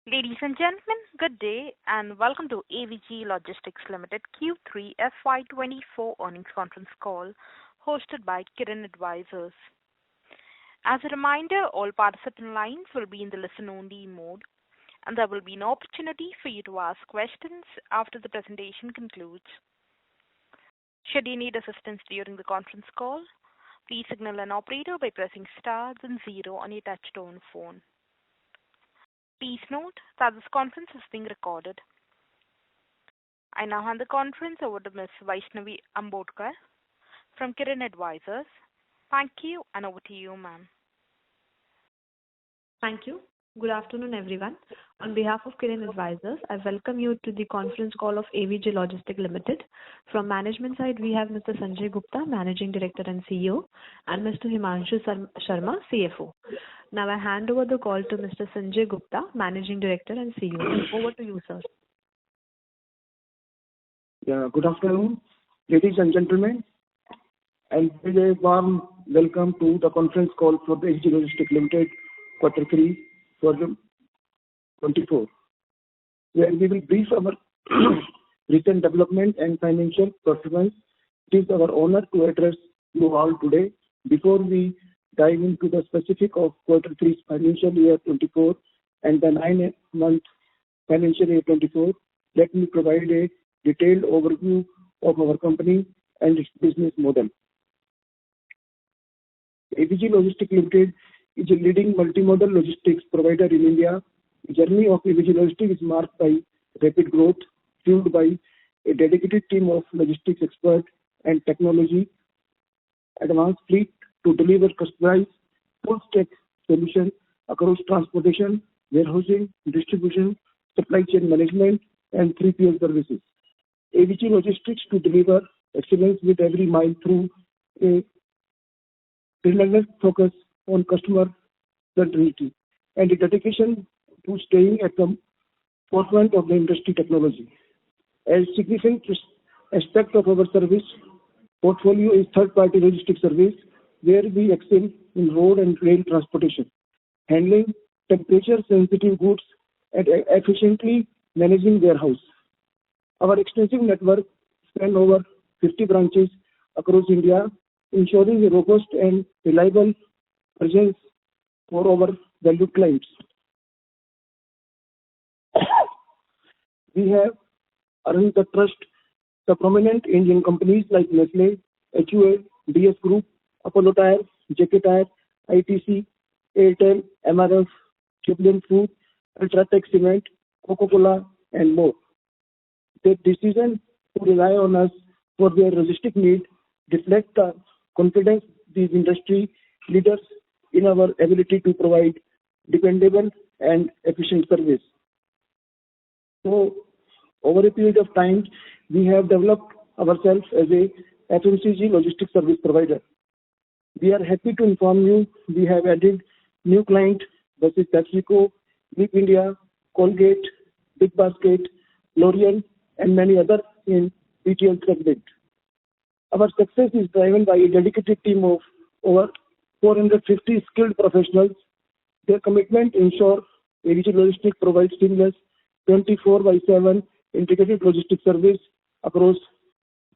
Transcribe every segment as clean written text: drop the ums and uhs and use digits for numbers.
Ladies and gentlemen, good day and welcome to AVG Logistics Limited Q3 FY24 earnings conference call hosted by Kirin Advisors. As a reminder, all participant lines will be in the listen-only mode, and there will be an opportunity for you to ask questions after the presentation concludes. Should you need assistance during the conference call, please signal an operator by pressing star then 0 on your touch-tone phone. Please note that this conference is being recorded. I now hand the conference over to Ms. Vaishnavi Ambodkar from Kirin Advisors. Thank you, and over to you, ma'am. Thank you. Good afternoon, everyone. On behalf of Kirin Advisors, I welcome you to the conference call of AVG Logistics Limited. From management side, we have Mr. Sanjay Gupta, Managing Director and CEO, and Mr. Himanshu Sharma, CFO. Now I hand over the call to Mr. Sanjay Gupta, Managing Director and CEO. Over to you, sir. Yeah, good afternoon, ladies and gentlemen, and a warm welcome to the conference call for the AVG Logistics Limited Q3 for 24, where we will brief our recent development and financial performance. It is our honor to address you all today. Before we dive into the specific of Q3 financial year 24 and the 9-month financial year 24, let me provide a detailed overview of our company and its business model. AVG Logistics Limited is a leading multimodal logistics provider in India. The journey of AVG Logistics is marked by rapid growth, fueled by a dedicated team of logistics experts and technology advanced fleet to deliver customized full-stack solutions across transportation, warehousing, distribution, supply chain management, and 3PL services. AVG Logistics to deliver excellence with every mile through a relentless focus on customer centricity and a dedication to staying at the forefront of the industry technology. A significant aspect of our service portfolio is third-party logistics service, where we excel in road and rail transportation, handling temperature-sensitive goods and efficiently managing warehouse. Our extensive network spans over 50 branches across India, ensuring a robust and reliable presence for our valued clients. We have earned the trust of prominent Indian companies like Nestle, HUL, DS Group, Apollo Tyres, JK Tyre, ITC, Airtel, MRF, Jubilant Food, Ultratech Cement, Coca-Cola, and more. Their decision to rely on us for their logistic needs reflects the confidence these industry leaders in our ability to provide dependable and efficient service. So, over a period of time, we have developed ourselves as a FMCG logistics service provider. We are happy to inform you we have added new clients such as PepsiCo, Leap India, Colgate, Big Basket, L'Oreal, and many others in retail segment. Our success is driven by a dedicated team of over 450 skilled professionals. Their commitment ensures AVG Logistics provides seamless 24/7 integrated logistics service across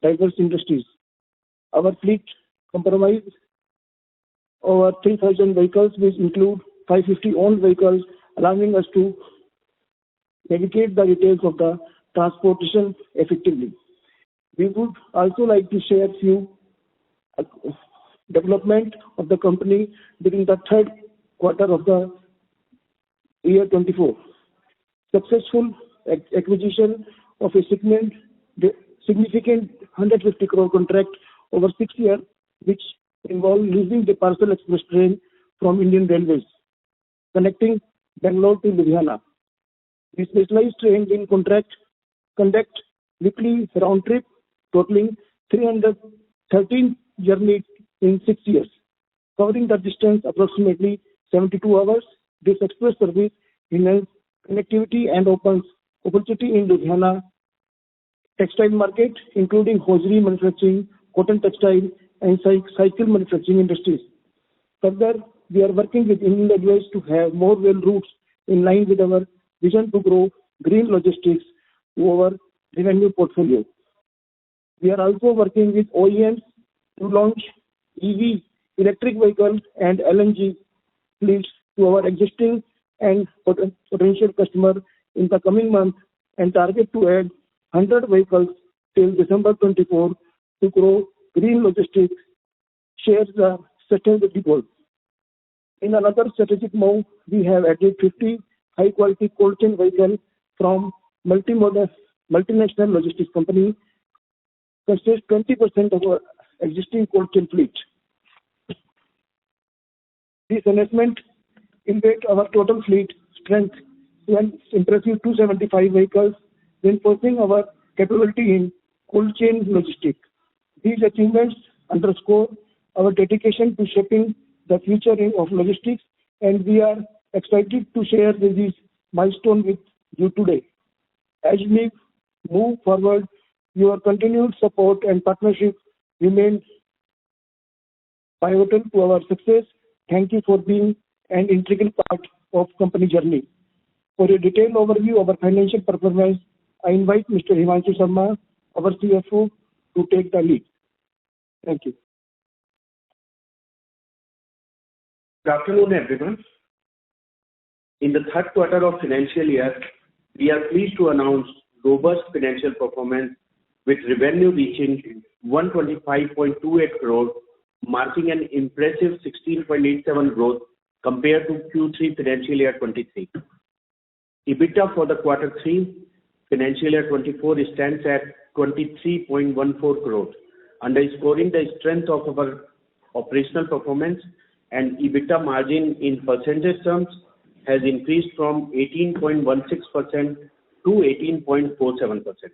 diverse industries. Our fleet comprises over 3,000 vehicles, which include 550 owned vehicles, allowing us to navigate the details of the transportation effectively. We would also like to share a few development of the company during the third quarter of the year 24. Successful acquisition of a significant 150 crore contract over 6 years, which involved leasing the parcel express train from Indian Railways, connecting Bangalore to Ludhiana. The specialized train in conduct weekly round trip, totaling 313 journeys in 6 years, covering the distance approximately 72 hours. This express service enhances connectivity and opens opportunity in Ludhiana textile market, including hosiery manufacturing, cotton textile, and cycle manufacturing industries. Further, we are working with Indian Railways to have more rail routes in line with our vision to grow green logistics to our revenue portfolio. We are also working with OEMs to launch EV, electric vehicles, and LNG fleets to our existing and potential customers in the coming months and target to add 100 vehicles till December 24 to grow green logistics, share the sustainability goals. In another strategic move, we have added 50 high-quality cold chain vehicles from multinational logistics company, consists 20% of our existing cold chain fleet. This investment impacts our total fleet strength to an impressive 275 vehicles, reinforcing our capability in cold chain logistics. These achievements underscore our dedication to shaping the future of logistics, and we are excited to share this milestone with you today. As we move forward, your continued support and partnership remain pivotal to our success. Thank you for being an integral part of company journey. For a detailed overview of our financial performance, I invite Mr. Himanshu Sharma, our CFO, to take the lead. Thank you. Good afternoon, everyone. In the third quarter of financial year, we are pleased to announce robust financial performance with revenue reaching 125.28 crore, marking an impressive 16.87 growth compared to Q3 financial year 23. EBITDA for the quarter 3 financial year 24 stands at 23.14 crore, underscoring the strength of our operational performance, and EBITDA margin in percentage terms has increased from 18.16% to 18.47%.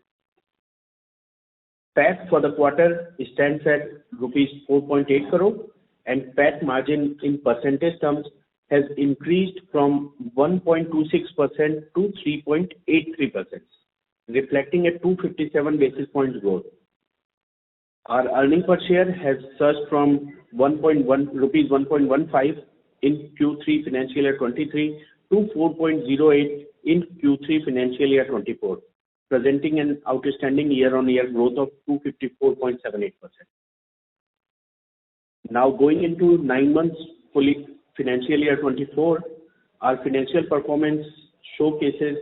PAT for the quarter stands at rupees 4.8 crore, and PAT margin in percentage terms has increased from 1.26% to 3.83%, reflecting a 257 basis points growth. Our earning per share has surged from rupees 1.15 in Q3 financial year 23 to 4.08 in Q3 financial year 24, presenting an outstanding year-on-year growth of 254.78%. Now going into 9 months fully financial year 24, our financial performance showcases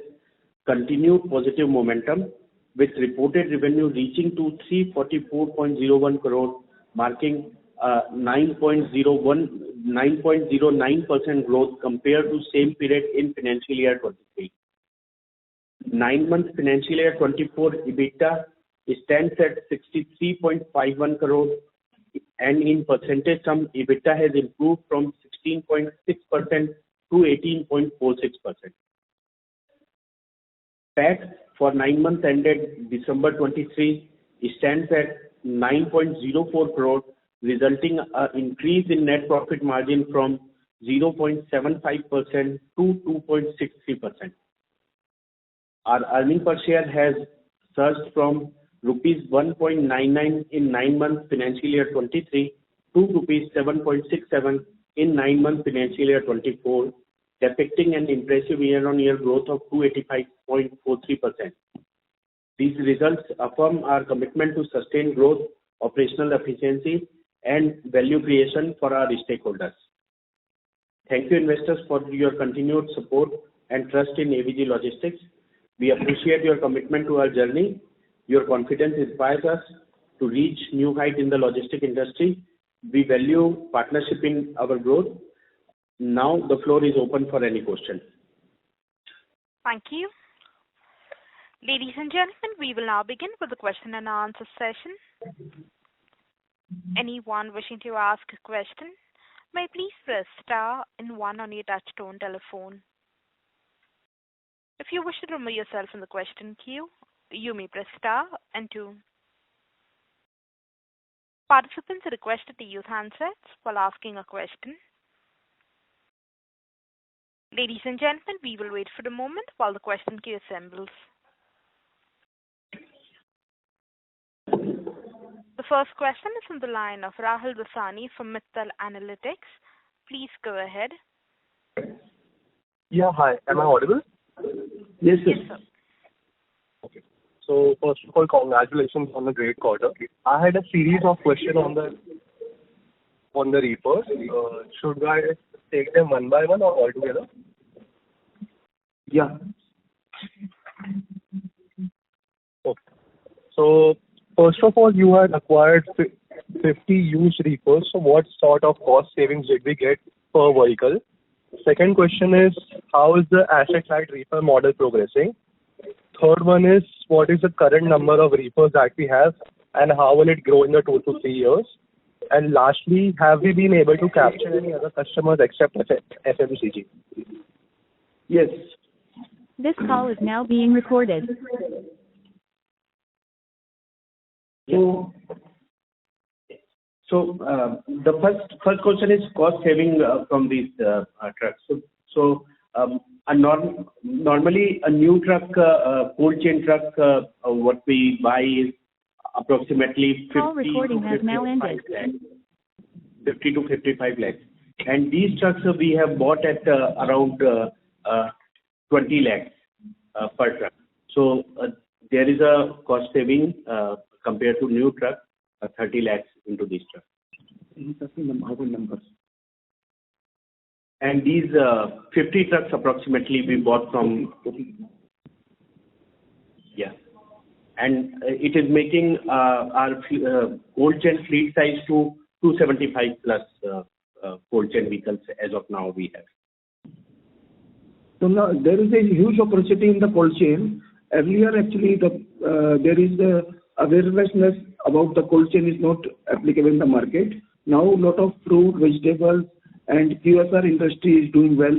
continued positive momentum, with reported revenue reaching to 344.01 crore, marking 9.09% growth compared to same period in financial year 23. 9 months financial year 24 EBITDA stands at 63.51 crore, and in percentage term EBITDA has improved from 16.6% to 18.46%. PAT for 9 months ended December 23 stands at 9.04 crore, resulting an increase in net profit margin from 0.75% to 2.63%. Our earning per share has surged from rupees 1.99 in 9 months financial year 23 to rupees 7.67 in 9 months financial year 24, depicting an impressive year-on-year growth of 285.43%. These results affirm our commitment to sustained growth, operational efficiency, and value creation for our stakeholders. Thank you, investors, for your continued support and trust in AVG Logistics. We appreciate your commitment to our journey. Your confidence inspires us to reach new heights in the logistics industry. We value partnership in our growth. Now the floor is open for any question. Thank you. Ladies and gentlemen, we will now begin with the question and answer session. Anyone wishing to ask a question may please press star and 1 on your touchtone telephone. If you wish to remove yourself from the question queue, you may press star and 2. Participants are requested to use handsets while asking a question. Ladies and gentlemen, we will wait for a moment while the question queue assembles. The first question is from the line of Rahul Dasani from Mittal Analytics. Please go ahead. Yeah, hi. Am I audible? Yes, sir. Yes, sir. Okay. So first of all, congratulations on the great quarter. I had a series of questions on the reapers. Should I take them one by one or all together? Yeah. Okay. So first of all, you had acquired 50 used reapers. So what sort of cost savings did we get per vehicle? Second question is, how is the asset-light reaper model progressing? Third one is, what is the current number of reapers that we have and how will it grow in the 2 to 3 years? And lastly, have we been able to capture any other customers except FMCG? Yes. This call is now being recorded. So the first question is cost saving from these trucks. Normally a new truck, cold chain truck, what we buy is approximately 50 Call recording to has now 55 ended. lakhs. 50 to 55 lakhs. And these trucks we have bought at around 20 lakhs per truck. So there is a cost saving compared to new truck, 30 lakhs into these trucks. And these 50 trucks approximately we bought from, yeah. And it is making our cold chain fleet size to 275 plus cold chain vehicles as of now we have. So now there is a huge opportunity in the cold chain. Earlier, actually, there is the awareness about the cold chain is not applicable in the market. Now, a lot of fruit, vegetables, and QSR industry is doing well.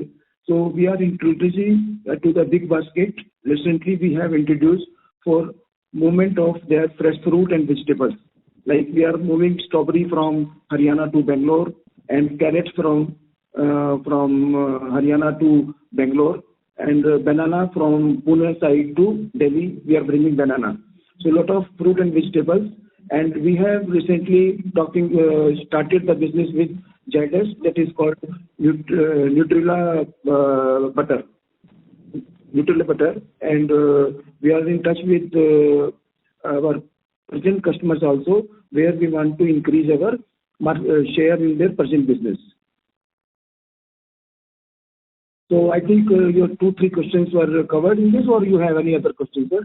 So we are introducing to the big basket. Recently, we have introduced for movement of their fresh fruit and vegetables. Like we are moving strawberry from Haryana to Bangalore and carrots from Haryana to Bangalore, and banana from Pune side to Delhi. We are bringing banana. So a lot of fruit and vegetables. And we have recently started the business with Zydus, that is called Nutrilla butter. Nutrilla butter, and we are in touch with our present customers also, where we want to increase our share in their present business. So I think your 2-3 questions were covered in this, or you have any other questions, sir?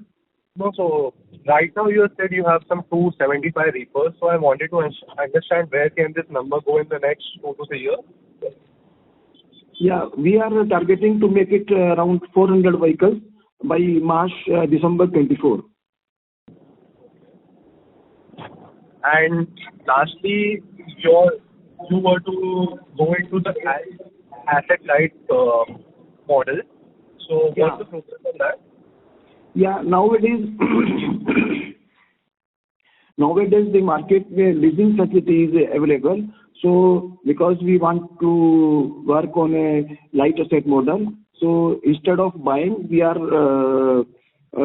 No, so right now you said you have some 275 reapers. So I wanted to understand where can this number go in the next 2 to 3 years? Yeah, we are targeting to make it around 400 vehicles by December 24. And lastly, you were to go into the asset-light model. So Yeah. what's the progress on that? Yeah, nowadays the market where leasing facility is available. So because we want to work on a light asset model, so instead of buying, we are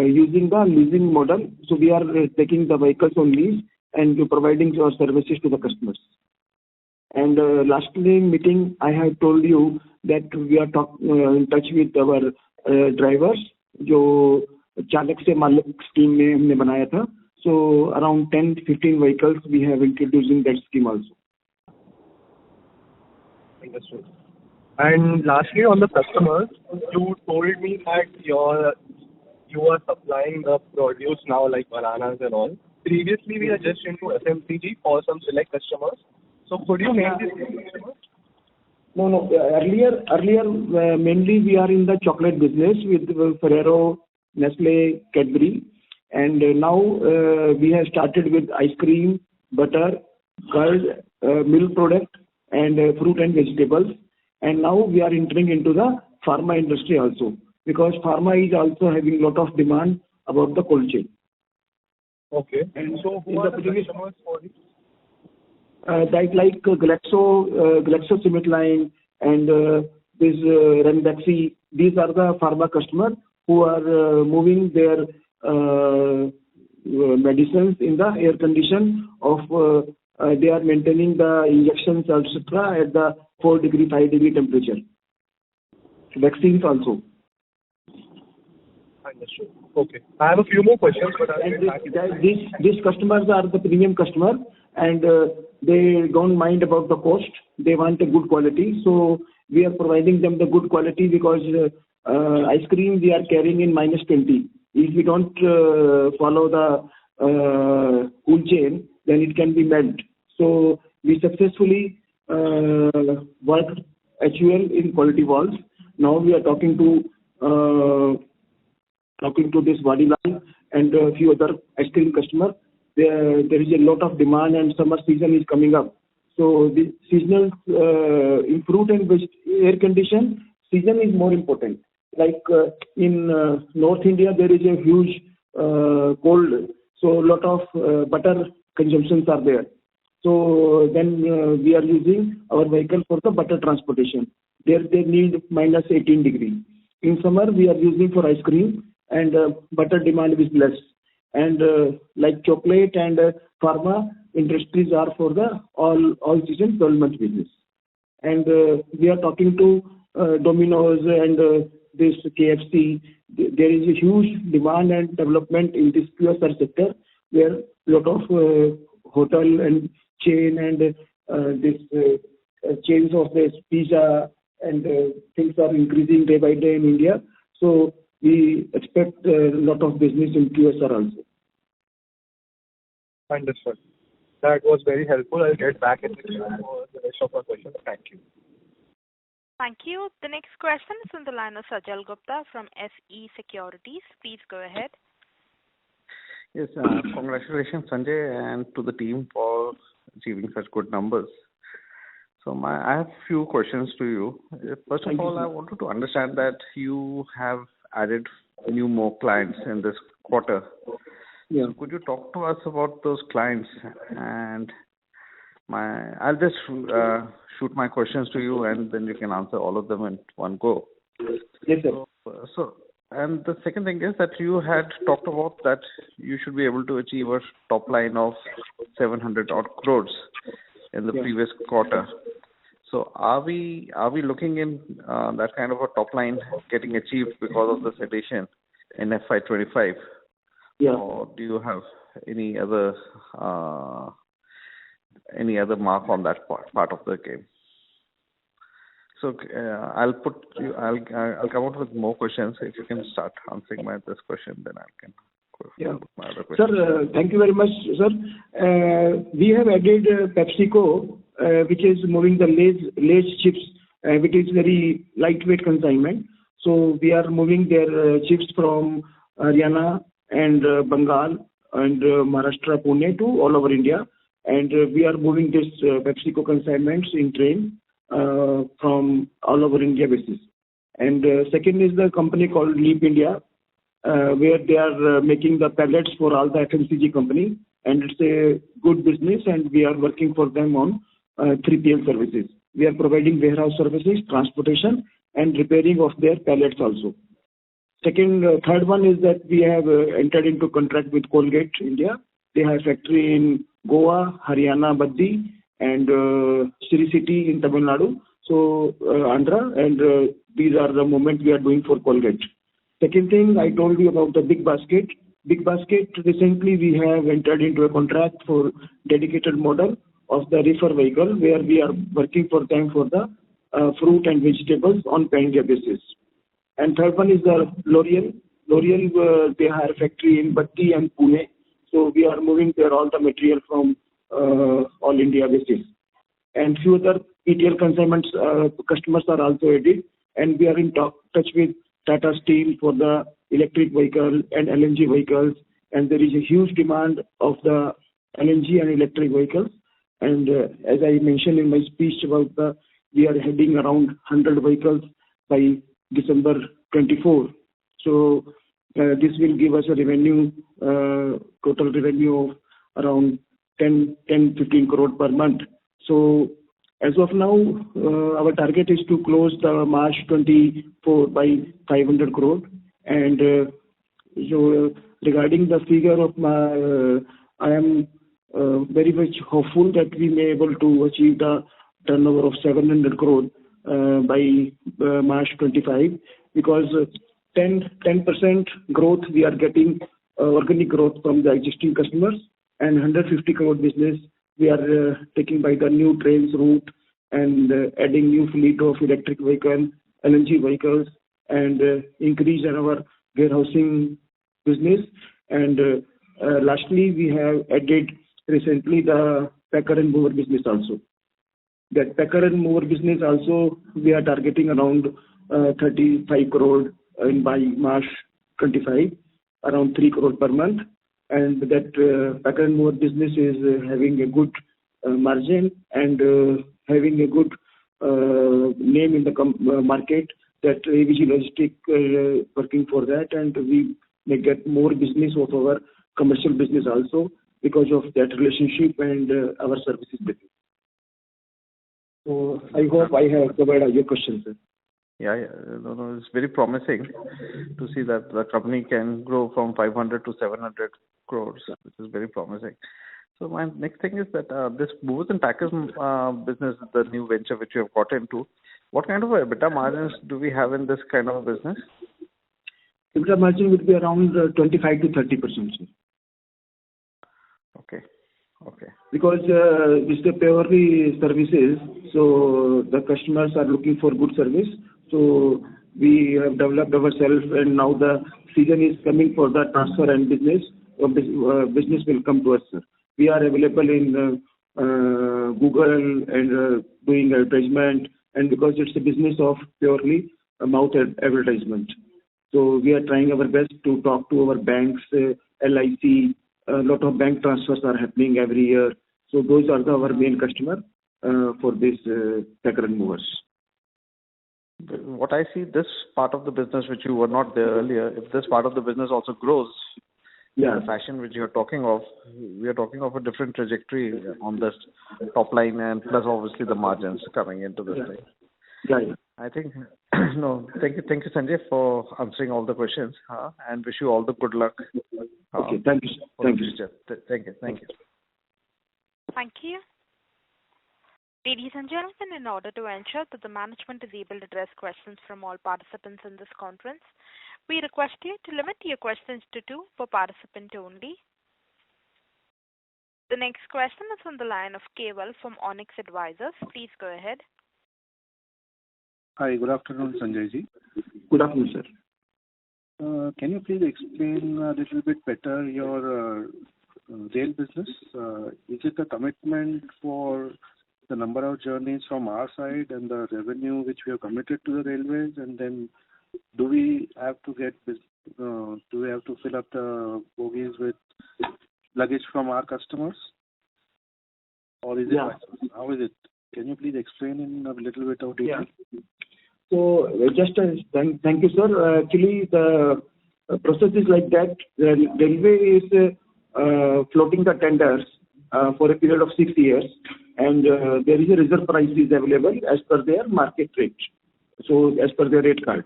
using the leasing model. So we are taking the vehicles on lease and providing our services to the customers. And last meeting, I have told you that we are in touch with our drivers, जो चालक से मालिक scheme में हमने बनाया था. So around 10-15 vehicles we have introduced in that scheme also. Understood. And lastly, on the customers, you told me that you are supplying the produce now like bananas and all. Previously, we are just into FMCG for some select customers. So could you name these customers? No. Earlier, mainly we are in the chocolate business with Ferrero, Nestle, Cadbury, and now we have started with ice cream, butter, curd, milk product, and fruit and vegetables. And now we are entering into the pharma industry also, because pharma is also having a lot of demand about the cold chain. Okay. And so who are the customers for this? Like GlaxoSmithKline and this Ranbaxy, these are the pharma customers who are moving their medicines in the air condition of they are maintaining the injections etc. at the 4 degree, 5 degree temperature. Vaccines also. Understood. Okay. I have a few more questions, but I'll get back in. These customers are the premium customer, and they don't mind about the cost. They want a good quality. So we are providing them the good quality because ice cream we are carrying in -20. If we don't follow the cool chain, then it can be melt. So we successfully worked HUL in quality walls. Now we are talking to this Vadilal and a few other ice cream customers. There is a lot of demand and summer season is coming up. So the seasonal in fruit and air condition season is more important. Like in North India, there is a huge cold, so a lot of butter consumptions are there. So then we are using our vehicle for the butter transportation. There they need -18 degree. In summer, we are using for ice cream and butter demand is less. And like chocolate and pharma industries are for the all season 12-month business. And we are talking to Domino's and this KFC. There is a huge demand and development in this QSR sector where a lot of hotel and chain and this chains of this pizza and things are increasing day by day in India. So we expect a lot of business in QSR also. Understood. That was very helpful. I'll get back in the queue for the rest of our questions. Thank you. Thank you. The next question is on the line of Sajal Gupta from SE Securities. Please go ahead. Yes, congratulations, Sanjay, and to the team for achieving such good numbers. So I have few questions to you. First of all, I wanted to understand that you have added more clients in this quarter. Yeah. So could you talk to us about those clients? And I'll just shoot my questions to you, and then you can answer all of them in one go. Yes, sir. So and the second thing is that you had talked about that you should be able to achieve a top line of 700 odd crores in the previous quarter. So are we looking in that kind of a top line getting achieved because of this addition in FY25? Yeah. Or do you have any other mark on that part of the game? So I'll come out with more questions. If you can start answering this question, then I can go with my other questions. Sir, thank you very much, sir. We have added PepsiCo, which is moving the Lay's chips, which is very lightweight consignment. So we are moving their chips from Haryana and Bengal and Maharashtra, Pune to all over India. And we are moving this PepsiCo consignments in train from all over India basis. And second is the company called Leap India, where they are making the pallets for all the FMCG company. And it's a good business, and we are working for them on 3PL services. We are providing warehouse services, transportation, and repairing of their pallets also. Third one is that we have entered into contract with Colgate India. They have factory in Goa, Haryana, Baddi, and Sri City in Tamil Nadu. So Andhra, and these are the movement we are doing for Colgate. Second thing, I told you about the Big Basket. Big Basket, recently we have entered into a contract for dedicated model of the reefer vehicle, where we are working for them for the fruit and vegetables on pan-India basis. And third one is the L'Oreal. L'Oreal, they have a factory in Batti and Pune. So we are moving there all the material from all India basis. And few other ETL consignments customers are also added. And we are in touch with Tata Steel for the electric vehicle and LNG vehicles. And there is a huge demand of the LNG and electric vehicles. And as I mentioned in my speech about we are heading around 100 vehicles by December 24. So this will give us a revenue, total revenue of around 10-15 crore per month. So as of now, our target is to close the March 24 by 500 crore. And so regarding the figure of I am very much hopeful that we may able to achieve the turnover of 700 crore by March 25, because 10% growth we are getting organic growth from the existing customers, and 150 crore business we are taking by the new trains route and adding new fleet of electric vehicle, LNG vehicles, and increase in our warehousing business. And lastly, we have added recently the packer and mover business also. That packer and mover business also we are targeting around 35 crore by March 25, around 3 crore per month. And that packer and mover business is having a good margin and having a good name in the market, that AVG Logistics working for that, and we may get more business of our commercial business also because of that relationship and our services business. So I hope I have covered your questions, sir. Yeah. No, it's very promising to see that the company can grow from 500 to 700 crores, which is very promising. So my next thing is that this movers and packers business, the new venture which you have got into, what kind of EBITDA margins do we have in this kind of business? EBITDA margin would be around 25 to 30%. Sir. Okay. Because this is purely services, so the customers are looking for good service. So we have developed ourselves, and now the season is coming for the transfer and business. Business will come to us, sir. We are available in Google and doing advertisement, and because it's a business of purely mouth advertisement. So we are trying our best to talk to our banks, LIC. A lot of bank transfers are happening every year. So those are our main customer for this packer and movers. What I see, this part of the business which you were not there earlier, if this part of the business also grows, in the fashion which you're talking of, we are talking of a different trajectory on this top line, and plus obviously the margins coming into this thing. Yeah. I think, no, thank you Sanjay for answering all the questions, and wish you all the good luck. Okay, thank you. Thank you. Thank you. Ladies and gentlemen, in order to ensure that the management is able to address questions from all participants in this conference, we request you to limit your questions to 2 per participant only. The next question is on the line of Keval from Onyx Advisors. Please go ahead. Hi, good afternoon, Sanjay ji. Good afternoon, sir. Can you please explain a little bit better your rail business? Is it a commitment for the number of journeys from our side and the revenue which we have committed to the railways, and then do we have to fill up the bogies with luggage from our customers, or is it how is it? Can you please explain in a little bit of detail? Yeah. So just thank you, sir. Actually, the process is like that. The railway is floating the tenders for a period of 6 years, and there is a reserve price is available as per their market rate. So as per their rate card.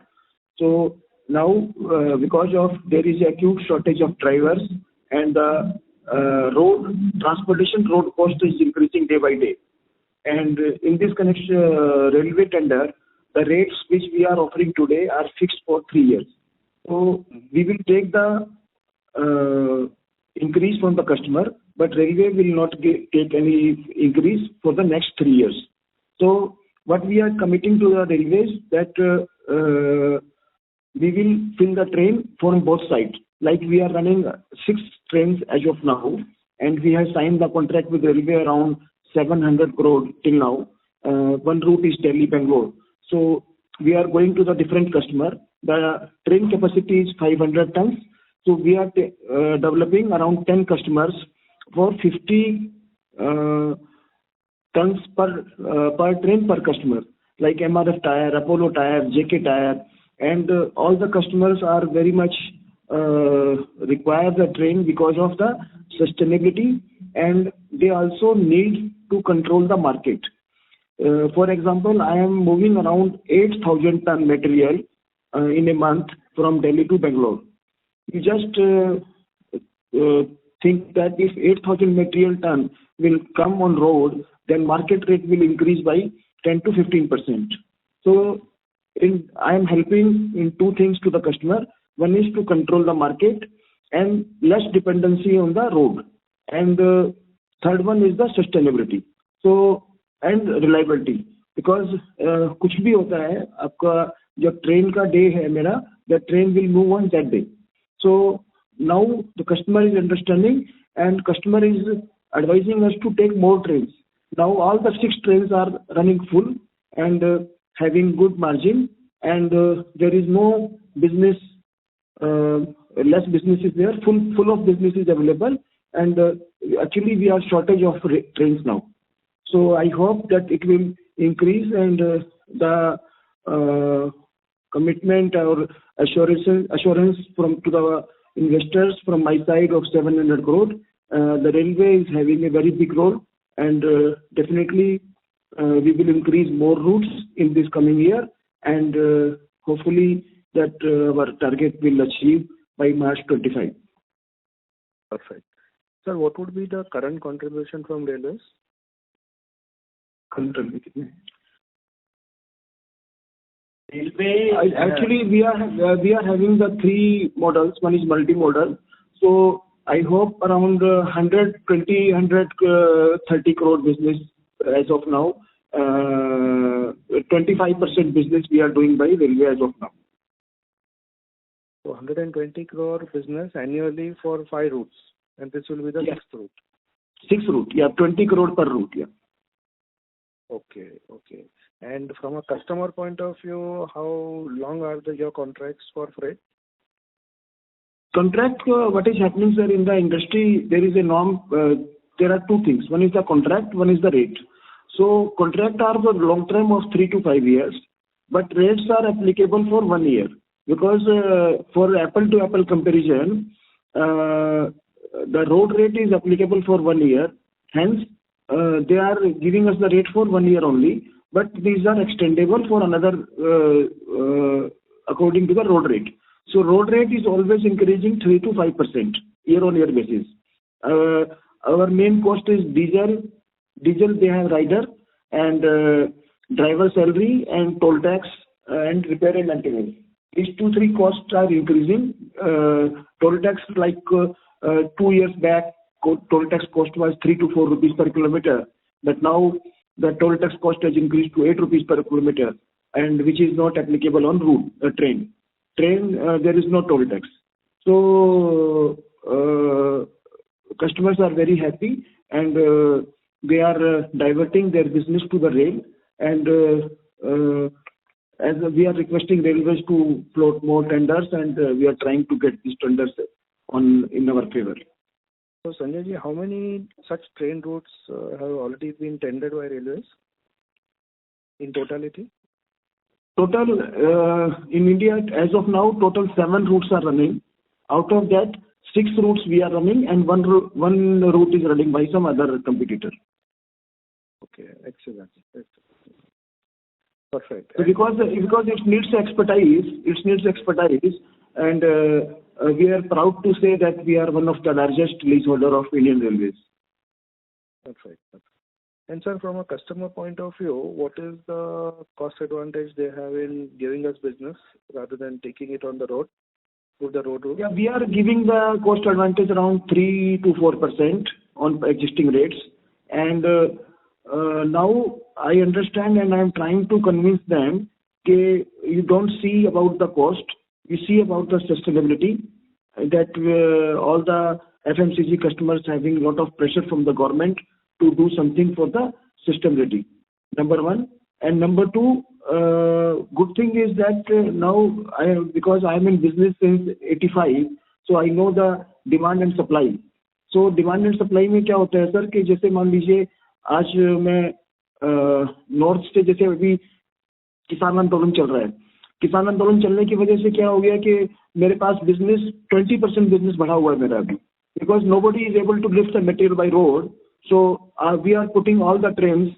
So now because of there is acute shortage of drivers, and the transportation road cost is increasing day by day. And in this connection, railway tender, the rates which we are offering today are fixed for 3 years. So we will take the increase from the customer, but railway will not take any increase for the next 3 years. So what we are committing to the railways, that we will fill the train from both sides. Like we are running 6 trains as of now, and we have signed the contract with railway around 700 crore till now. One route is Delhi-Bangalore. So we are going to the different customer. The train capacity is 500 tons. So we are developing around 10 customers for 50 tons per train per customer, like MRF tire, Apollo tire, JK tire, and all the customers are very much require the train because of the sustainability, and they also need to control the market. For example, I am moving around 8,000 ton material in a month from Delhi to Bangalore. You just think that if 8,000 material ton will come on road, then market rate will increase by 10 to 15%. So I am helping in two things to the customer. One is to control the market and less dependency on the road. And third one is the sustainability. So, and reliability. Because कुछ भी होता है, आपका जब train का day है मेरा, the train will move on that day. So now the customer is understanding and customer is advising us to take more trains. Now all the 6 trains are running full and having good margin, and there is no business, less business is there, full of business is available, and actually we are shortage of trains now. So I hope that it will increase, and the commitment or assurance from to the investors from my side of 700 crore. The railway is having a very big role, and definitely we will increase more routes in this coming year, and hopefully that our target will achieve by March 25. Perfect. Sir, what would be the current contribution from railways? Actually, we are having the 3 models. One is multi-modal. So I hope around 130 crore business as of now. 25% business we are doing by railway as of now. So 120 crore business annually for 5 routes, and this will be the 6th route. 6th route, yeah, 20 crore per route, yeah. Okay. And from a customer point of view, how long are your contracts for freight? Contract, what is happening, sir, in the industry, there is a norm, there are 2 things. One is the contract, one is the rate. So contract are for long term of 3 to 5 years, but rates are applicable for 1 year. Because for apple to apple comparison, the road rate is applicable for 1 year. Hence, they are giving us the rate for 1 year only, but these are extendable for another according to the road rate. So road rate is always increasing 3 to 5% year on year basis. Our main cost is diesel. Diesel they have rider and driver salary and toll tax and repair and maintenance. These 2-3 costs are increasing. Toll tax, like 2 years back, toll tax cost was 3 to 4 rupees per kilometer, but now the toll tax cost has increased to 8 rupees per kilometer, and which is not applicable on route train. There is no toll tax. So customers are very happy, and they are diverting their business to the rail, and as we are requesting railways to float more tenders, and we are trying to get these tenders in our favor. So Sanjay ji, how many such train routes have already been tendered by railways in totality? Total in India as of now, total 7 routes are running. Out of that, 6 routes we are running, and one route is running by some other competitor. Okay, excellent. Perfect. So because it needs expertise, and we are proud to say that we are one of the largest leaseholder of Indian Railways. That's right. And sir, from a customer point of view, what is the cost advantage they have in giving us business rather than taking it on the road, through the road route? Yeah, we are giving the cost advantage around 3 to 4% on existing rates, and now I understand, and I am trying to convince them that you don't see about the cost, you see about the sustainability, that all the FMCG customers having a lot of pressure from the government to do something for the sustainability. Number 1. And number 2, good thing is that now because I am in business since 85, so I know the demand and supply. So demand and supply में क्या होता है sir कि जैसे मान लीजिए आज मैं नॉर्थ से, जैसे अभी किसान आंदोलन चल रहा है, किसान आंदोलन चलने की वजह से क्या हो गया कि मेरे पास बिजनेस 20% बिजनेस बढ़ा हुआ है मेरा अभी, because nobody is able to lift the material by road. So we are putting all the trains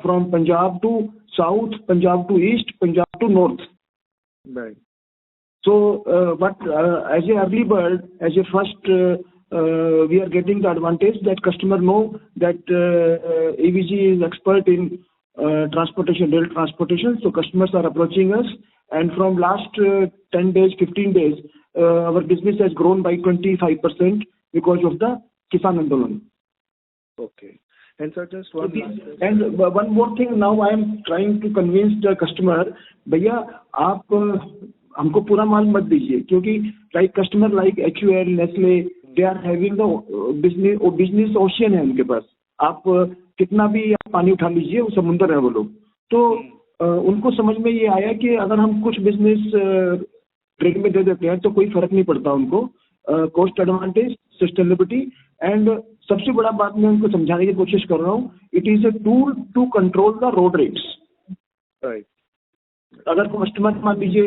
from Punjab to south, Punjab to east, Punjab to north. Right. So but as a early bird, as a first, we are getting the advantage that customer know that AVG is expert in transportation, rail transportation. So customers are approaching us, and from last 10 days, 15 days, our business has grown by 25% because of the Kisan Andolan. Okay. And sir, just one and one more thing, now I am trying to convince the customer, भैया आप हमको पूरा माल मत दीजिए, क्योंकि like customer like HUL, Nestle, they are having the business ocean है उनके पास. आप कितना भी आप पानी उठा लीजिए, वो समुंदर है वो लोग. तो उनको समझ में ये आया कि अगर हम कुछ बिजनेस ट्रेड में दे देते हैं तो कोई फर्क नहीं पड़ता उनको. कॉस्ट एडवांटेज, सस्टेनेबिलिटी, एंड सबसे बड़ा बात मैं उनको समझाने की कोशिश कर रहा हूँ, it is a tool to control the road rates. Right. अगर कस्टमर मान लीजिए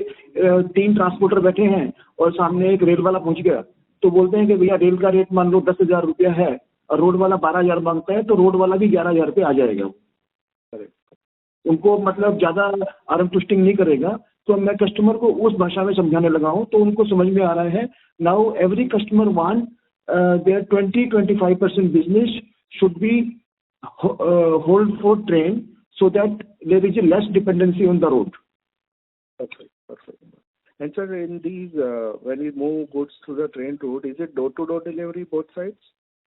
3 ट्रांसपोर्टर बैठे हैं और सामने एक रेल वाला पहुंच गया, तो बोलते हैं कि भैया रेल का रेट मान लो 10,000 रुपया है और रोड वाला 12,000 मांगता है, तो रोड वाला भी 11,000 पे आ जाएगा. उनको मतलब ज्यादा आर्म ट्विस्टिंग नहीं करेगा. तो मैं कस्टमर को उस भाषा में समझाने लगा हूं, तो उनको समझ में आ रहा है. Now every customer want their 20-25% business should be hold for train, so that there is a less dependency on the road. Okay, perfect. And sir, in these, when we move goods through the train route, is it door-to-door delivery both sides?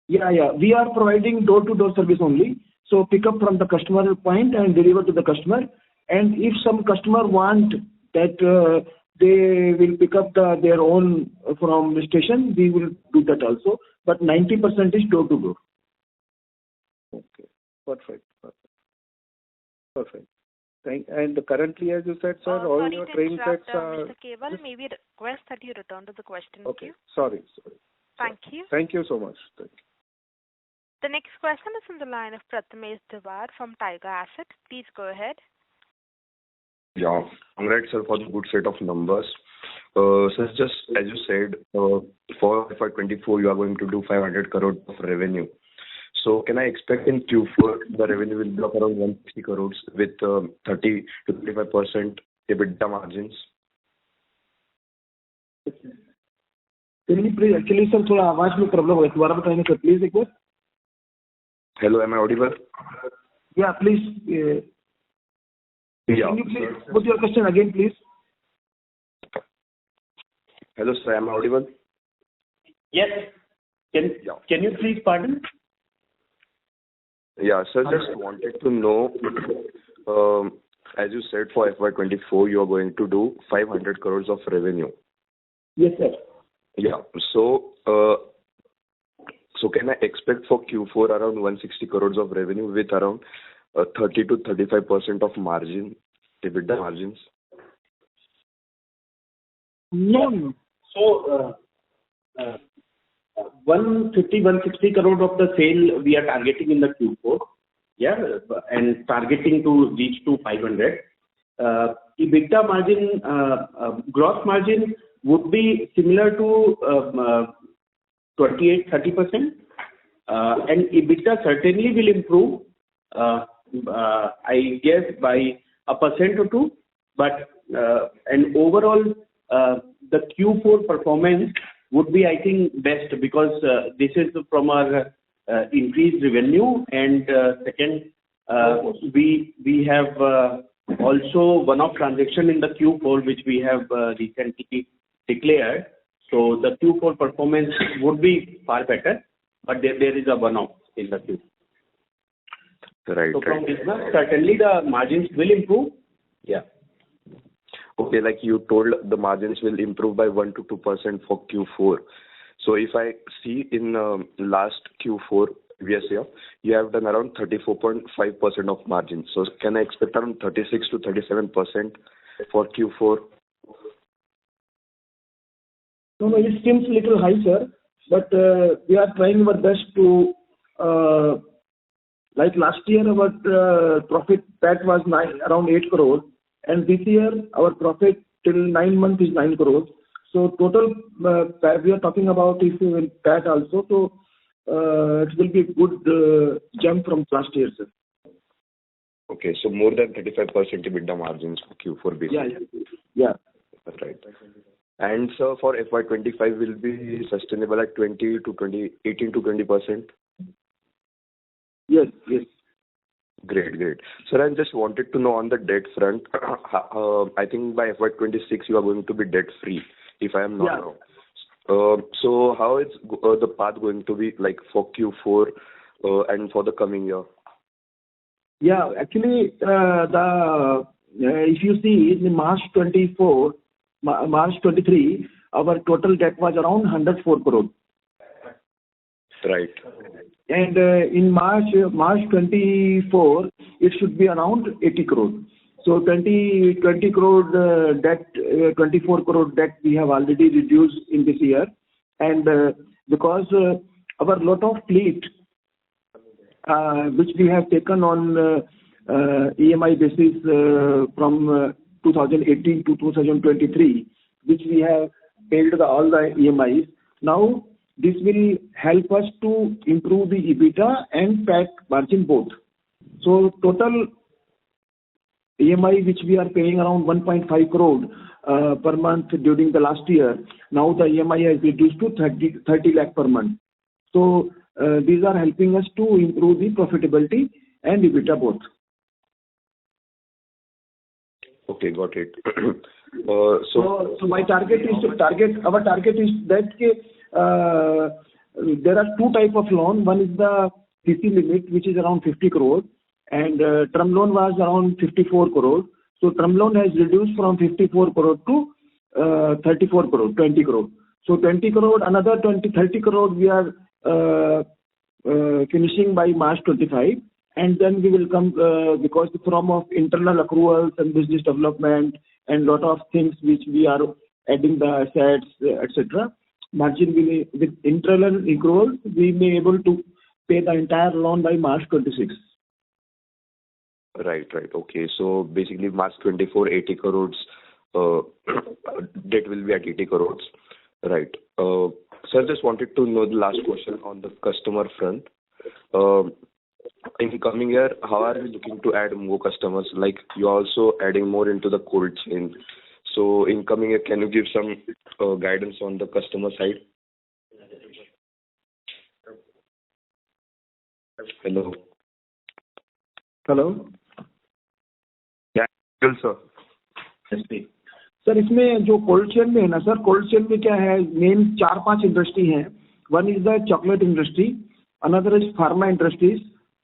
Yeah. We are providing door-to-door service only. So pick up from the customer point and deliver to the customer. And if some customer want that they will pick up their own from the station, we will do that also. But 90% is door-to-door. Okay, perfect. And currently, as you said, sir, all your train sets are... Mr. Keval, may we request that you return to the question queue? Sorry. Thank you. Thank you so much. Thank you. The next question is on the line of Prathamesh Dewar from Tiger Asset. Please go ahead. Yeah, congrats, sir, for the good set of numbers. Sir, just as you said, for FY24, you are going to do 500 crore of revenue. So can I expect in Q4 the revenue will be of around 160 crores with 30 to 35% EBITDA margins? Can you please, actually sir, थोड़ा आवाज में problem हो रहा है, दोबारा बताएंगे sir please एक बार. Hello, am I audible? Yeah, please. Yeah. Can you please put your question again, please? Hello, sir, am I audible? Yes. Can you please pardon? Yeah, sir, just wanted to know, as you said, for FY24, you are going to do 500 crores of revenue. Yes, sir. Yeah. So can I expect for Q4 around 160 crores of revenue with around 30 to 35% of margin, EBITDA margins? No. So, 150-160 crore of the sale we are targeting in the Q4, and targeting to reach to 500. EBITDA margin, gross margin would be similar to 28-30%, and EBITDA certainly will improve, I guess by 1% or 2%, but and overall the Q4 performance would be, I think, best because this is from our increased revenue, and second, we have also one-off transaction in the Q4 which we have recently declared. So the Q4 performance would be far better, but there is a one-off in the Q4. Right. So from business, certainly the margins will improve. Yeah. Okay, like you told, the margins will improve by 1 to 2% for Q4. So if I see in last Q4 previous year, you have done around 34.5% of margin. So can I expect around 36 to 37% for Q4? No, it seems a little high, sir, but we are trying our best to, like last year our profit PAT was around 8 crore, and this year our profit till 9 months is 9 crore. So total we are talking about if you will PAT also, so it will be a good jump from last year, sir. Okay, so more than 35% EBITDA margins for Q4 basis. Yeah. That's right. And so for FY25 will be sustainable at 18 to 20%? Yes. Great, great. Sir, I just wanted to know on the debt front, I think by FY26 you are going to be debt free, if I am not wrong. So how is the path going to be like for Q4 and for the coming year? Yeah, actually, if you see in March 23, our total debt was around 104 crore. Right. And in March 24, it should be around 80 crore. So 20 crore debt, 24 crore debt we have already reduced in this year. And because our lot of fleet, which we have taken on EMI basis from 2018 to 2023, which we have paid all the EMIs. Now, this will help us to improve the EBITDA and PAT margin both. So total EMI which we are paying around 1.5 crore per month during the last year, now the EMI has reduced to 30 lakh per month. So these are helping us to improve the profitability and EBITDA both. Okay, got it. So my target is our target is that there are two type of loan. One is the CC limit, which is around 50 crore, and term loan was around 54 crore. So term loan has reduced from 54 crore to 34 crore, 20 crore. So 20 crore, another 30 crore we are finishing by March 25, and then we will come because from of internal accruals and business development and lot of things which we are adding the assets, etc. Margin will, with internal accrual, we may able to pay the entire loan by March 26. Right. Okay. So basically March 24, 80 crores, debt will be at 80 crores. Right. Sir, just wanted to know the last question on the customer front. In the coming year, how are we looking to add more customers? Like you are also adding more into the cold chain. So in coming year, can you give some guidance on the customer side? Hello. Hello. Yeah, sir. Sir इसमें जो cold chain में है ना sir, cold chain में क्या है, main 4-5 industry हैं. One is the chocolate industry, another is pharma industries,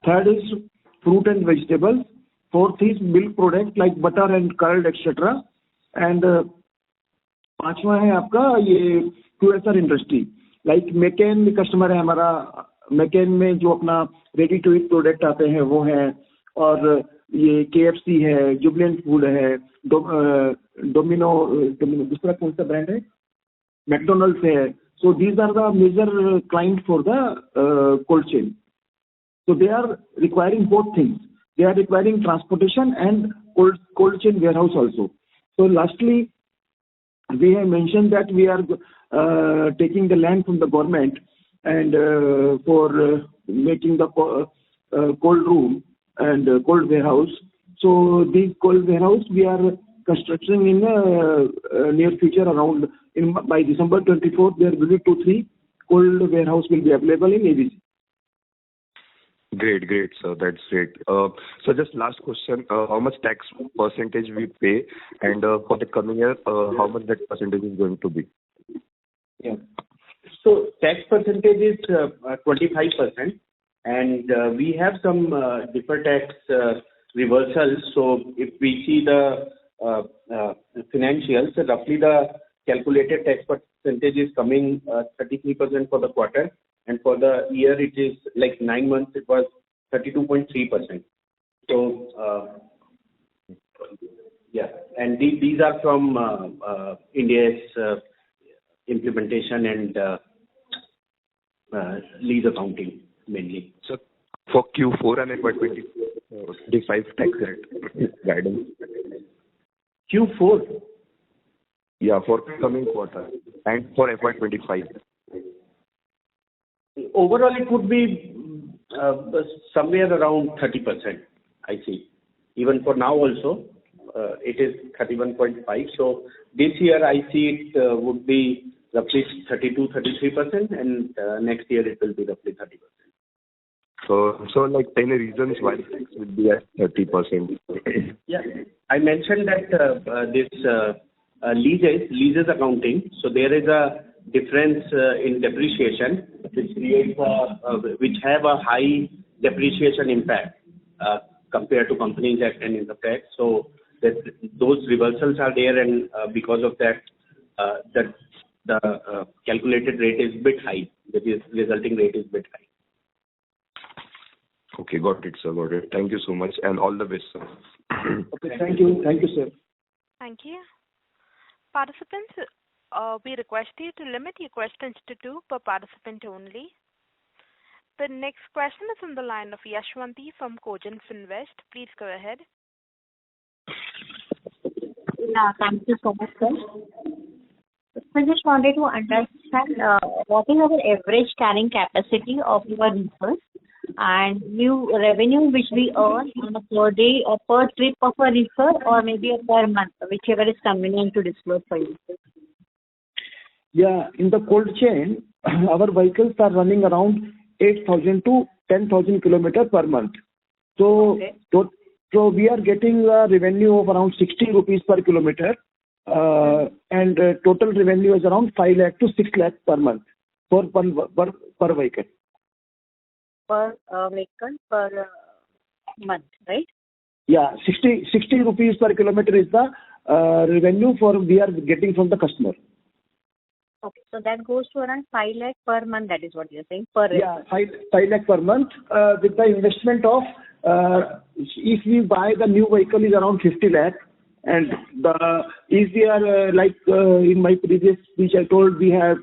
third is fruit and vegetables, fourth is milk product like butter and curd etcetera, and पांचवा है आपका ये QSR industry like McCain customer है हमारा. मैकेन में जो अपना रेडी टू ईट प्रोडक्ट आते हैं वो है, और ये KFC है, जुबिलेंट फूड है, डोमिनो दूसरा कौन सा ब्रांड है, मैकडोनल्ड्स है. So these are the major client for the cold chain. So they are requiring both things. They are requiring transportation and cold chain warehouse also. So lastly, we have mentioned that we are taking the land from the government and for making the cold room and cold warehouse. So these cold warehouse we are constructing in near future around by December 24. There will be 2-3 cold warehouse will be available in AVG. Great, sir. That's great. So just last question, how much tax percentage we pay, and for the coming year, how much that percentage is going to be? Yeah. So tax percentage is 25%, and we have some deferred tax reversals. So if we see the financials, roughly the calculated tax percentage is coming 33% for the quarter. And for the year, it is like 9 months, it was 32.3%. So, yeah, and these are from India's implementation and lease accounting mainly. So, for Q4 and FY25 tax rate guidance? Q4? Yeah, for coming quarter and for FY25. Overall, it would be somewhere around 30%, I see. Even for now also, it is 31.5. So this year, I see it would be roughly 32-33%, and next year it will be roughly 30%. So like any reasons why tax would be at 30%? Yeah. I mentioned that this leases accounting. So there is a difference in depreciation, which creates which have a high depreciation impact compared to companies that can income tax. So that those reversals are there, and because of that, the calculated rate is bit high. That is, resulting rate is bit high. Okay, got it, sir. Got it. Thank you so much, and all the best, sir. Okay, thank you. Thank you, sir. Thank you. Participants, we request you to limit your questions to 2 per participant only. The next question is on the line of Yashwanti from Cogent Finvest. Please go ahead. Yeah, thank you so much, sir. I just wanted to understand what is our average carrying capacity of your reefers and new revenue which we earn on a per day or per trip of a reefer, or maybe a per month, whichever is convenient to disclose for you. Yeah, in the cold chain, our vehicles are running around 8,000 to 10,000 kilometers per month. So, Okay. so we are getting a revenue of around 60 rupees per kilometer, and total revenue is around 5 lakh to 6 lakh per month per vehicle. Per vehicle per month, right? Yeah, 60 rupees per kilometer is the revenue we are getting from the customer. Okay, so that goes to around 5 lakh per month. That is what you're saying per. Yeah, 5 lakh per month with the investment of if we buy the new vehicle is around 50 lakh, and if we are like in my previous speech I told we have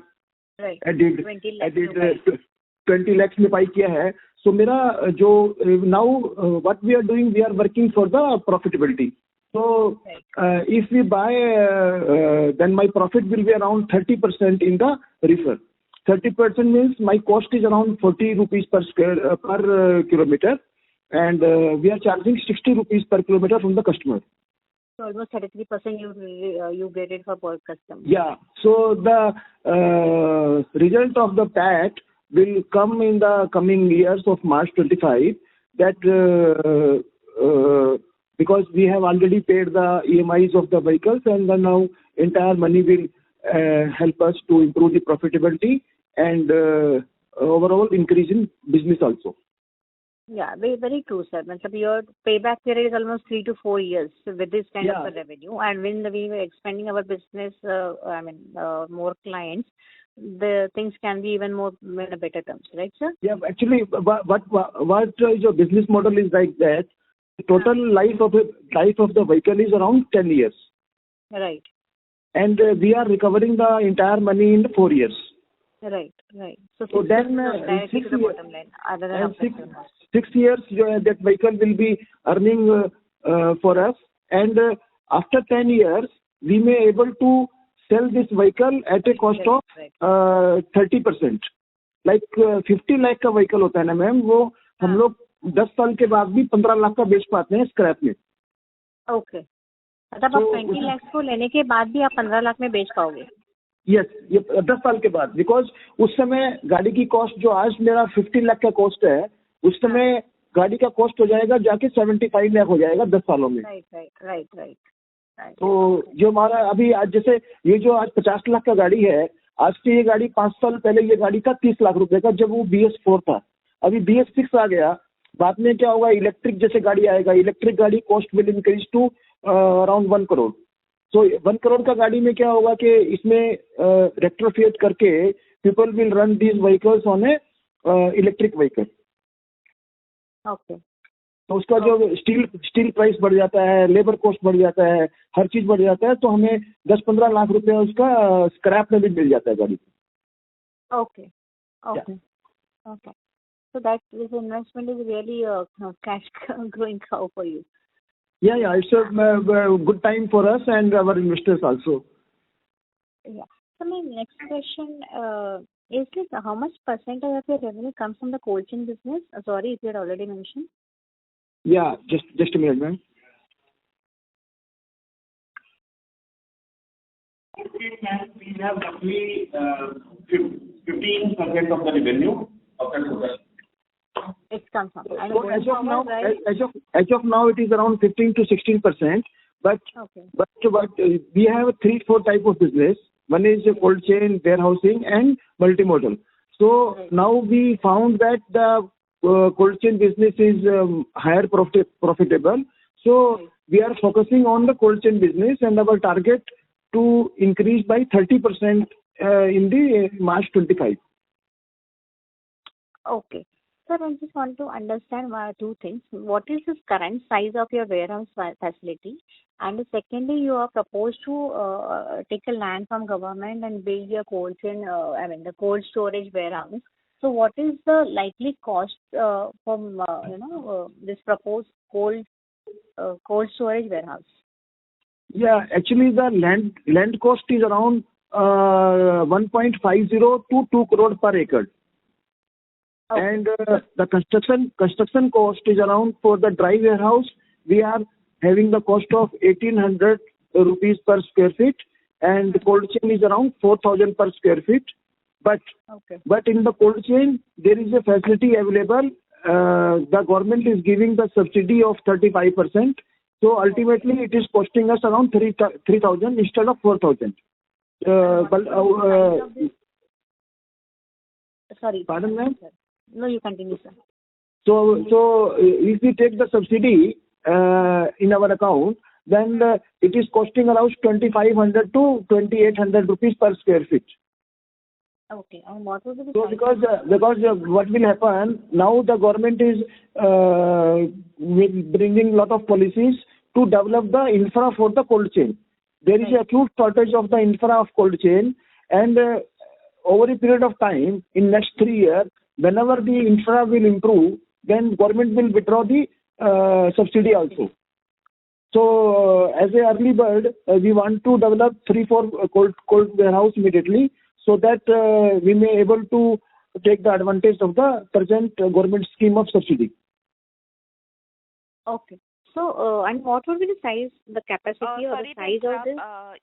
added 20 lakhs में buy किया है. So मेरा जो now what we are doing, we are working for the profitability. So if we buy, then my profit will be around 30% in the reefer. 30% means my cost is around 40 rupees per kilometer, and we are charging 60 rupees per kilometer from the customer. So almost 33% you get it for per customer. Yeah. So the result of the PAT will come in the coming years of March 25. That because we have already paid the EMIs of the vehicles, and then now entire money will help us to improve the profitability and overall increase in business also. Yeah, very, very true, sir. Your payback period is almost 3 to 4 years with this kind of a revenue. And when we were expanding our business, more clients, the things can be even more in a better terms, right, sir? Yeah, actually, what your business model is like that. The total life of the vehicle is around 10 years. Right. And we are recovering the entire money in 4 years. Right. So then directly to the bottom line, other than 6 years that vehicle will be earning for us, and after 10 years we may able to sell this vehicle at a cost of 30%. Like 50 lakh का vehicle होता है ना ma'am, वो हम लोग 10 साल के बाद भी 15 लाख का बेच पाते हैं स्क्रैप में. ओके, मतलब आप 20 लाख को लेने के बाद भी आप 15 लाख में बेच पाओगे? यस, ये 10 साल के बाद, बिकॉज उस समय गाड़ी की कॉस्ट जो आज मेरा 15 लाख का कॉस्ट है, उस समय गाड़ी का कॉस्ट हो जाएगा जाके 75 लाख हो जाएगा 10 सालों में. राइट. तो जो हमारा अभी आज जैसे ये जो आज 50 लाख का गाड़ी है, आज की ये गाड़ी 5 साल पहले ये गाड़ी था 30 लाख रुपए का, जब वो BS4 था. अभी BS6 आ गया. बाद में क्या होगा, इलेक्ट्रिक जैसे गाड़ी आएगा, इलेक्ट्रिक गाड़ी cost will increase to around 1 crore. So 1 crore का गाड़ी में क्या होगा कि इसमें रेट्रोफिट करके people will run these vehicles on a electric vehicle. Okay. तो उसका जो स्टील प्राइस बढ़ जाता है, लेबर कॉस्ट बढ़ जाता है, हर चीज बढ़ जाता है, तो हमें 10-15 लाख रुपए उसका स्क्रैप में भी मिल जाता है गाड़ी. Okay. So that this investment is really a cash growing cow for you. Yeah, it's a good time for us and our investors also. Yeah. So my next question is like, how much percentage of your revenue comes from the cold chain business? Sorry if you had already mentioned. Yeah, just a minute, ma'am. We have roughly 15% of the revenue of the total. It's comes on. And So going as of now, forward, right? as of now, it is around 15 to 16%. But Okay. we have 3-4 type of business. One is a cold chain, warehousing, and multimodal. So now we found that the cold chain business is higher profitable. So we are focusing on the cold chain business, and our target to increase by 30% in the March 25. Okay. Sir, I just want to understand two things. What is the current size of your warehouse facility? And secondly, you are proposed to take a land from government and build your cold chain, the cold storage warehouse. So what is the likely cost from this proposed cold storage warehouse? Yeah, actually the land cost is around 1.50 to 2 crore per acre. Okay. And the construction cost is around, for the dry warehouse, we are having the cost of 1,800 rupees per square feet, and the cold chain is around 4,000 per square feet. But in the cold chain, there is a facility available. The government is giving the subsidy of 35%. So ultimately, it is costing us around 3,000 instead of 4,000. Sorry. Pardon, ma'am? No, you continue, sir. So if we take the subsidy in our account, then it is costing around 2,500 to 2,800 rupees per square feet. Okay. And what will be the So because what will happen now, the government is bringing lot of policies to develop the infra for the cold chain. There is a acute shortage of the infra of cold chain, and over a period of time, in next 3 years, whenever the infra will improve, then government will withdraw the subsidy also. So as a early bird, we want to develop 3-4 cold warehouse immediately, so that we may able to take the advantage of the present government scheme of subsidy. Okay. So, and what would be the size, the capacity or the size of this?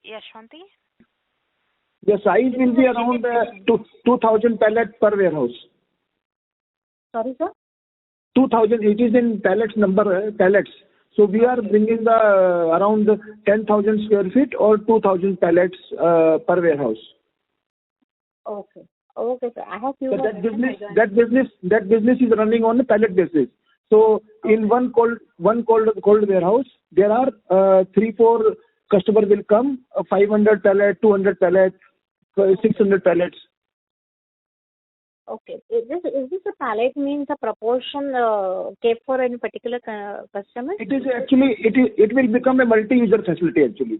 Yashwanti? The size will be around 2,000 pallets per warehouse. Sorry, sir? 2,000, it is in pallets. So we are bringing the around 10,000 square feet or 2,000 pallets per warehouse. Okay. Okay, sir. I have few So that business is running on a pallet basis. So in one cold warehouse, there are 3-4 customers will come, 500 pallets, 200 pallets, 600 pallets. Okay. Is this a pallet means a proportion kept for any particular customer? It is actually, it will become a multi-user facility actually.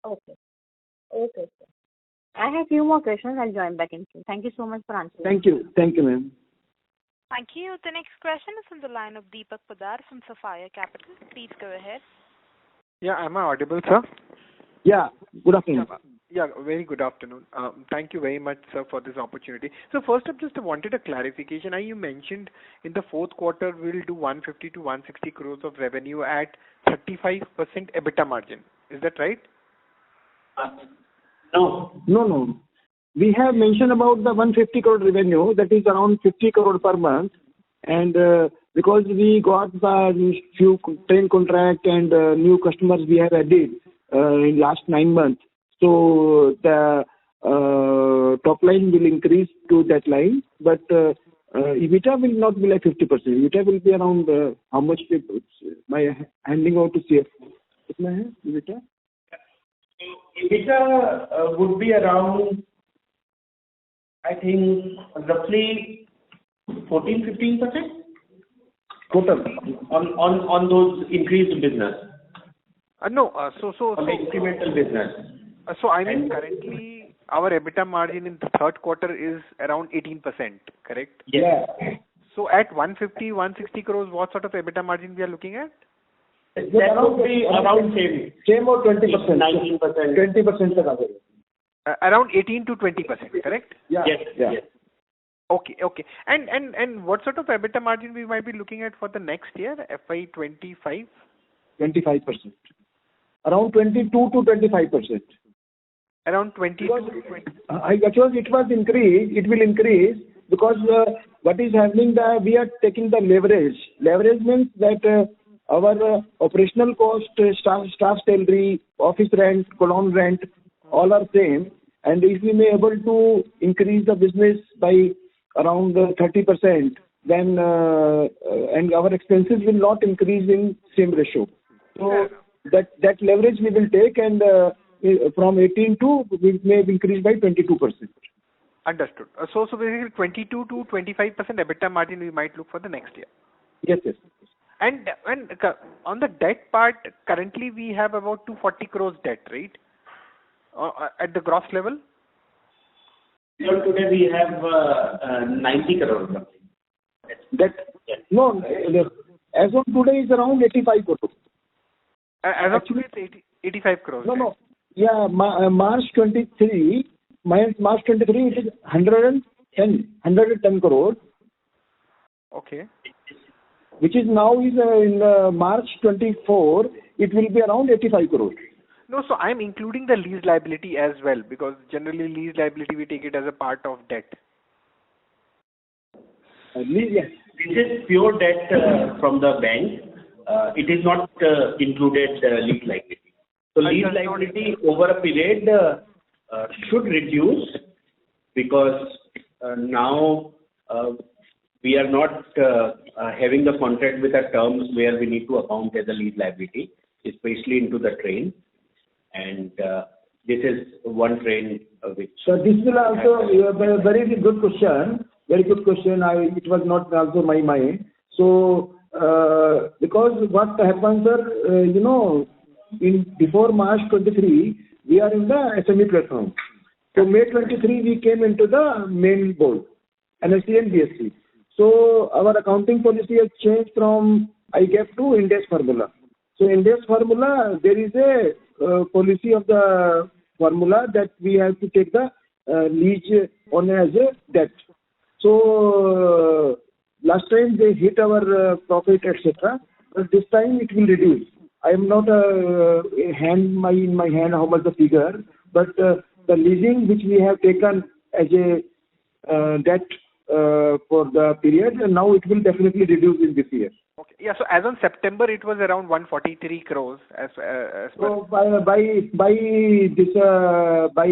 Okay. Okay, sir. I have few more questions. I'll join back in. Thank you so much for answering. Thank you, ma'am. Thank you. The next question is on the line of Deepak Padar from Sapphire Capital. Please go ahead. Yeah, am I audible, sir? Yeah, good afternoon. Yeah, very good afternoon. Thank you very much, sir, for this opportunity. So first up, just wanted a clarification. You mentioned in the fourth quarter we'll do 150 to 160 crores of revenue at 35% EBITDA margin. Is that right? No. We have mentioned about the 150 crore revenue, that is around 50 crore per month. And because we got the few train contract and new customers we have added in last 9 months. So the top line will increase to that line, but EBITDA will not be like 50%. EBITDA will be around how much? My handing over to CFO. EBITDA? EBITDA would be around, I think, roughly 14-15% total on those increased business. So on the incremental business. So I mean, currently our EBITDA margin in the third quarter is around 18%, correct? Yeah. So at 150, 160 crores, what sort of EBITDA margin we are looking at? That would be around same or 20%. 19%. 20%. Around 18 to 20%, correct? Yeah. Yes. Okay. And what sort of EBITDA margin we might be looking at for the next year, FY25? 25%. Around 22 to 25%. Around 20 to 20. Because it will increase because what is happening that we are taking the leverage. Leverage means that our operational cost, staff salary, office rent, column rent, all are same. And if we may able to increase the business by around 30%, then and our expenses will not increase in same ratio. So that leverage we will take, and from 18 to we may increase by 22%. Understood. So basically 22 to 25% EBITDA margin we might look for the next year. Yes. And on the debt part, currently we have about 240 crores debt, right? At the gross level? So today we have 90 crores. No, as of today is around 85 crores. As of today it's 85 crores. No. Yeah, March 23 it is 110 crores. Okay. Which is now is in March 24, it will be around 85 crores. No, so I'm including the lease liability as well, because generally lease liability we take it as a part of debt. Yes. This is pure debt from the bank. It is not included lease liability. So lease liability over a period should reduce, because now we are not having the contract with the terms where we need to account as a lease liability, especially into the train. And this is one train which... So this will also a very good question. Very good question. It was not also my mind. So because what happens, sir, before March 23, we are in the SME platform. So May 23, we came into the main board, NSE and BSE. So our accounting policy has changed from IGAAP to Ind AS formula. So Ind AS formula, there is a policy of the formula that we have to take the lease on as a debt. So last time they hit our profit, etc. But this time it will reduce. I am not in my hand how much the figure, but the leasing which we have taken as a debt for the period, and now it will definitely reduce in this year. Okay. Yeah. So as on September, it was around 143 crores. So by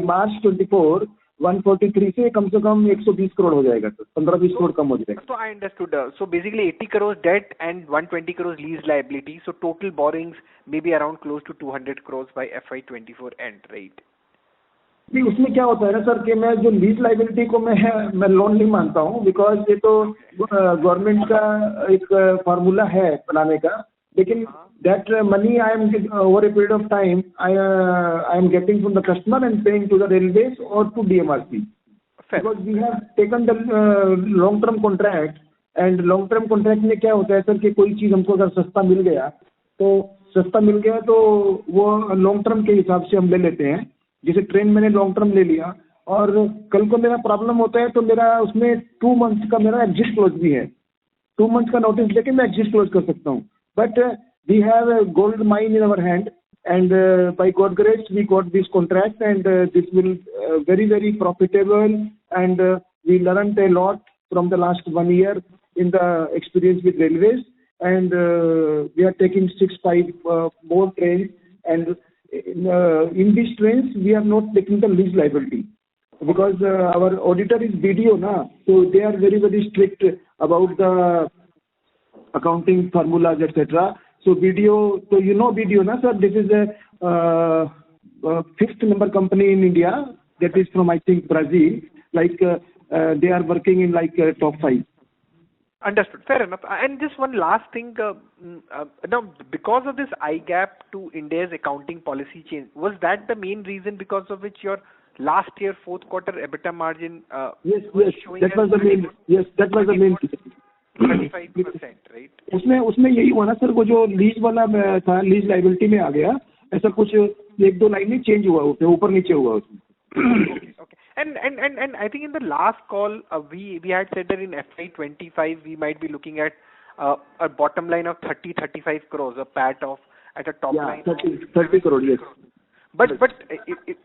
March 24, 143 से कम 120 crore हो जाएगा, sir 15-20 crore कम हो जाएगा. So I understood. So basically 80 crores debt and 120 crores lease liability. So total borrowings may be around close to 200 crores by FY24 end, right? नहीं, उसमें क्या होता है ना सर कि मैं जो लीज लाइबिलिटी को मैं लोन नहीं मानता हूँ, बिकॉज ये तो गवर्नमेंट का एक फार्मूला है बनाने का, लेकिन that money I am over a period of time I am getting from the customer and paying to the railways और to DMRC, because we have taken the long term contract. And long term contract में क्या होता है sir कि कोई चीज़ हमको अगर सस्ता मिल गया तो वो लॉन्ग टर्म के हिसाब से हम ले लेते हैं. जैसे ट्रेन मैंने लॉन्ग टर्म ले लिया और कल को मेरा प्रॉब्लम होता है तो मेरा उसमें 2 months का मेरा एग्जिस्ट क्लोज भी है. 2 months का नोटिस लेके मैं एग्जिस्ट क्लोज कर सकता हूँ. But we have gold mine in our hand and by God grace we got this contract and this will very very profitable and we learn a lot from the last 1 year in the experience with railways, and we are taking 6-5 more trains, and in these trains we are not taking the lease liability because our auditor is BDO na, so they are very very strict about the accounting formulas etc. So BDO, so you know BDO na sir, this is a 5th number company in India that is from I think Brazil, like they are working in like top 5. Understood. Fair enough. And just one last thing. Now, because of this IGAAP to Ind AS accounting policy change, was that the main reason because of which your last year fourth quarter EBITDA margin yes, that was the main. Yes, that was the main. 35%, right? उसमें यही हुआ ना sir, वो जो lease वाला था, lease liability में आ गया, ऐसा कुछ 1-2 लाइन चेंज हुआ, उसमें ऊपर नीचे हुआ उसमें. Okay. And I think in the last call we had said that in FY25 we might be looking at a bottom line of 30-35 crores, a PAT of at a top line 30 crore, yes. But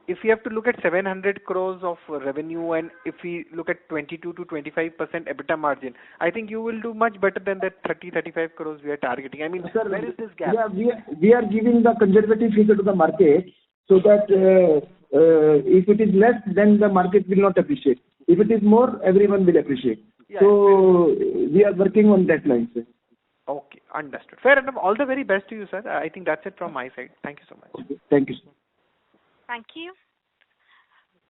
if you have to look at 700 crores of revenue, and if we look at 22 to 25% EBITDA margin, I think you will do much better than that 35 crores we are targeting. I mean, Sir, where is this gap? Yeah, we are giving the conservative figure to the market so that if it is less, then the market will not appreciate. If it is more, everyone will appreciate. Yeah, so we are working on that line, sir. Okay, understood. Fair enough. All the very best to you, sir. I think that's it from my side. Thank you so much. Okay. Thank you, sir. Thank you.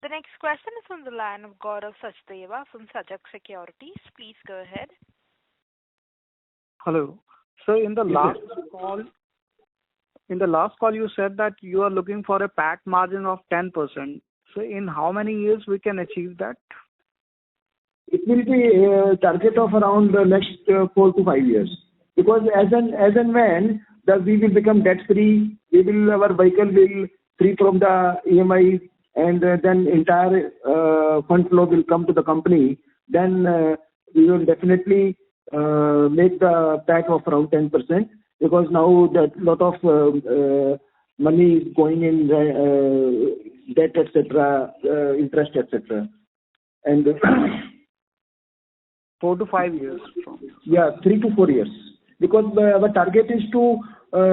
The next question is on the line of Gaurav Sachdeva from Sajak Securities. Please go ahead. Hello. So in the last call, you said that you are looking for a PAT margin of 10%. So in how many years we can achieve that? It will be a target of around the next 4 to 5 years. Because as and when we will become debt free, our vehicle will free from the EMI, and then entire fund flow will come to the company. Then we will definitely make the PAT of around 10%, because now that lot of money is going in debt, etc., interest, etc. And 4 to 5 years. Yeah, 3 to 4 years. Because our target is to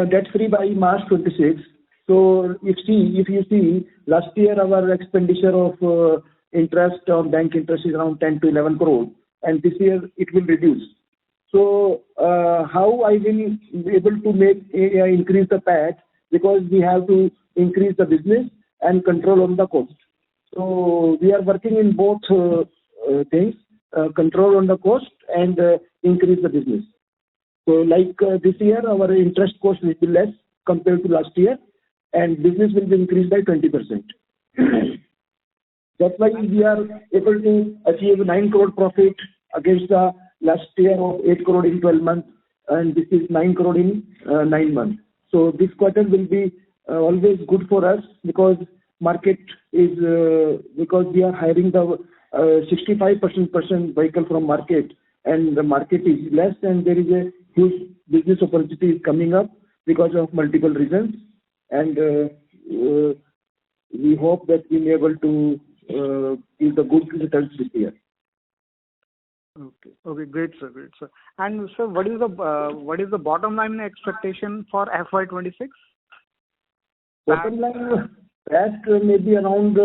debt free by March 26. So if you see, last year our expenditure of interest on bank interest is around 10 to 11 crore, and this year it will reduce. So how I will be able to increase the PAT, because we have to increase the business and control on the cost. So we are working in both things, control on the cost and increase the business. So like this year our interest cost will be less compared to last year, and business will be increased by 20%. That's why we are able to achieve 9 crore profit against the last year of 8 crore in 12 months, and this is 9 crore in 9 months. So this quarter will be always good for us, because market is because we are hiring the 65% vehicle from market, and the market is less, and there is a huge business opportunity coming up because of multiple reasons, and we hope that we will be able to give the good results this year. Okay, great, sir. And sir, what is the bottom line expectation for FY26? Bottom line, that may be around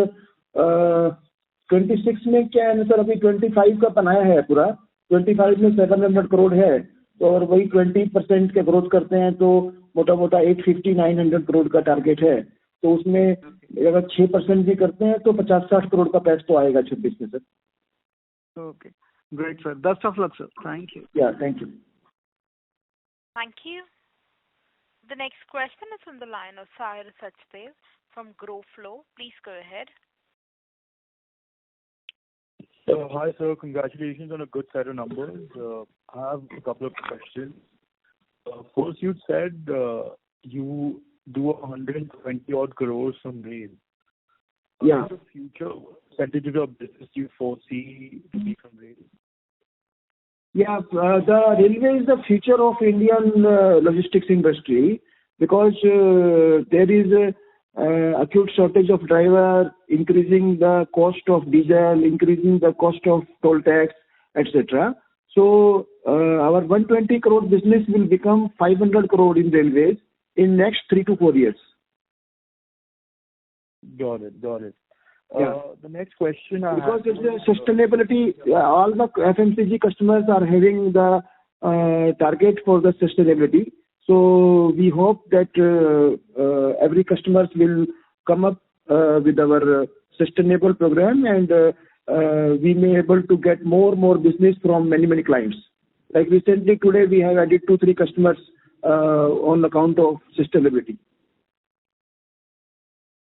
26 में क्या है sir, अभी 25 का बनाया है पूरा, 25 में 700 crore है, तो और वही 20% के ग्रोथ करते हैं तो मोटा 850-900 crore का टारगेट है, तो उसमें अगर 6% भी करते हैं तो 50-60 crore का पैच तो आएगा 26 में sir. Okay, great sir. Best of luck, sir. Thank you. Yeah, thank you. Thank you. The next question is on the line of Sair Sachdev from Grow Flow. Please go ahead. Hi sir, congratulations on a good set of numbers. I have a couple of questions. First, you said you do 120 odd crores from rail. Yeah. What is the future percentage of business you foresee to be from rail? Yeah, the railway is the future of Indian logistics industry, because there is a acute shortage of driver, increasing the cost of diesel, increasing the cost of toll tax, etc. So our 120 crore business will become 500 crore in railways in next 3 to 4 years. Got it. Yeah. The next question I because have... it's a sustainability, all the FMCG customers are having the target for the sustainability. So we hope that every customer will come up with our sustainable program, and we may able to get more business from many clients. Like recently today we have added 2-3 customers on account of sustainability.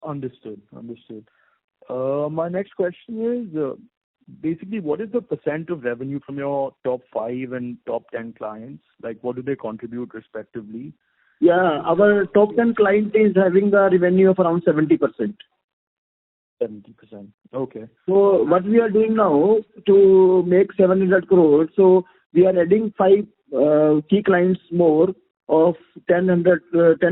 Understood. My next question is basically what is the % of revenue from your top 5 and top 10 clients? Like what do they contribute respectively? Yeah, our top 10 client is having the revenue of around 70%. 70%. Okay. So what we are doing now to make 700 crores, so we are adding 5 key clients more of 10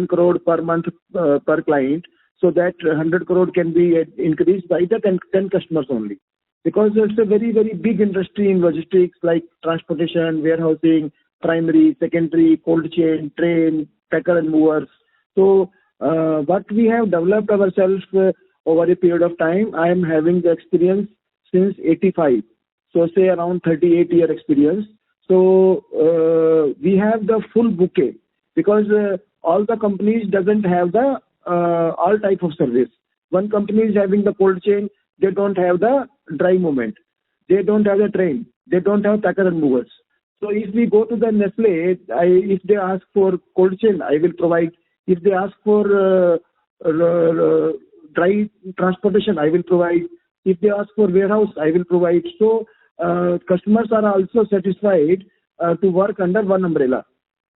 crore per month per client. so that 100 crore can be increased by the 10 customers only. Because it's a very, very big industry in logistics like transportation, warehousing, primary, secondary, cold chain, train, packer and movers. So what we have developed ourselves over a period of time, I am having the experience since 85. So say around 38-year experience. So we have the full bouquet because all the companies doesn't have the all type of service. One company is having the cold chain, they don't have the dry movement, they don't have the train, they don't have packer and movers. So if we go to the Nestle, if they ask for cold chain, I will provide. If they ask for dry transportation, I will provide. If they ask for warehouse, I will provide. So customers are also satisfied to work under one umbrella.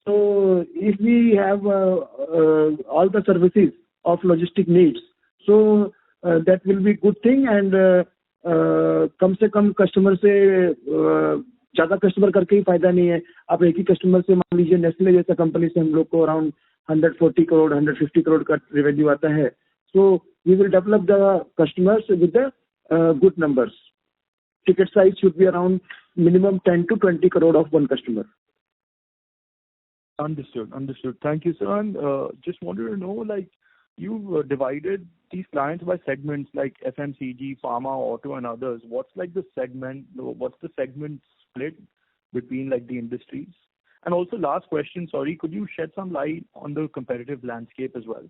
So if we have all the services of logistic needs, so that will be good thing. And कम से कम customer से ज़्यादा customer करके ही फायदा नहीं है. आप एक ही customer से मान लीजिए नेस्ले जैसा कंपनी से हम लोग को अराउंड 140 करोड़ 150 करोड़ का रेवेन्यू आता है. So we will develop the customers with the good numbers. Ticket size should be around minimum 10 to 20 crore of one customer. Understood. Thank you, sir. And just wanted to know, like, you've divided these clients by segments like FMCG, pharma, auto, and others. What's the segment split between like the industries? And also, last question, sorry, could you shed some light on the competitive landscape as well?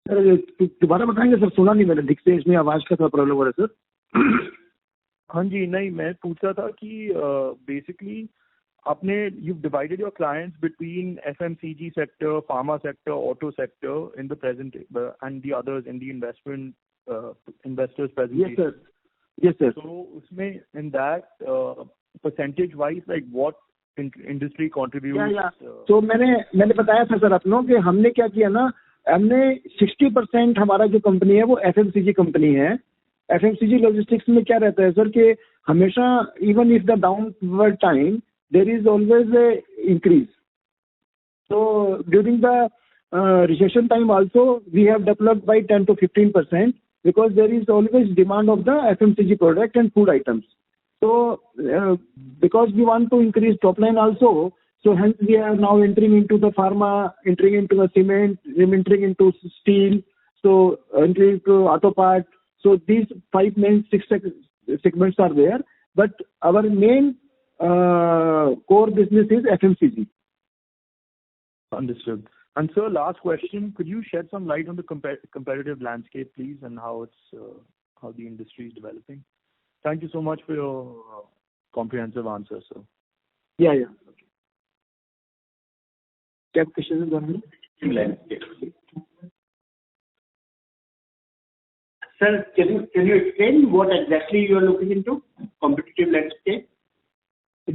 Sir दोबारा बताएंगे sir, सुना नहीं मैंने ठीक से, इसमें आवाज का थोड़ा प्रॉब्लम हो रहा है सर. हाँ जी, नहीं मैं पूछ रहा था कि basically you've divided your clients between FMCG sector, pharma sector, auto sector in the present and the others in the investors presentation. Yes sir. So उसमें in that percentage wise, like what industry contributes? So मैंने बताया था sir अपनों कि हमने क्या किया ना, हमने 60% हमारा जो कंपनी है वो FMCG कंपनी है. FMCG लॉजिस्टिक्स में क्या रहता है सर कि हमेशा even if the downward time there is always a increase. So during the recession time also we have developed by 10 to 15% because there is always demand of the FMCG product and food items. So because we want to increase top line also, so hence we are now entering into the pharma, entering into the cement, entering into steel, so entering into auto parts. So these 5 main 6 segments are there, but our main core business is FMCG. Understood. And sir, last question, could you shed some light on the competitive landscape, please, and how the industry is developing? Thank you so much for your comprehensive answer, sir. Yeah. Okay. What question is going on? Landscape. Sir, can you explain what exactly you are looking into? Competitive landscape?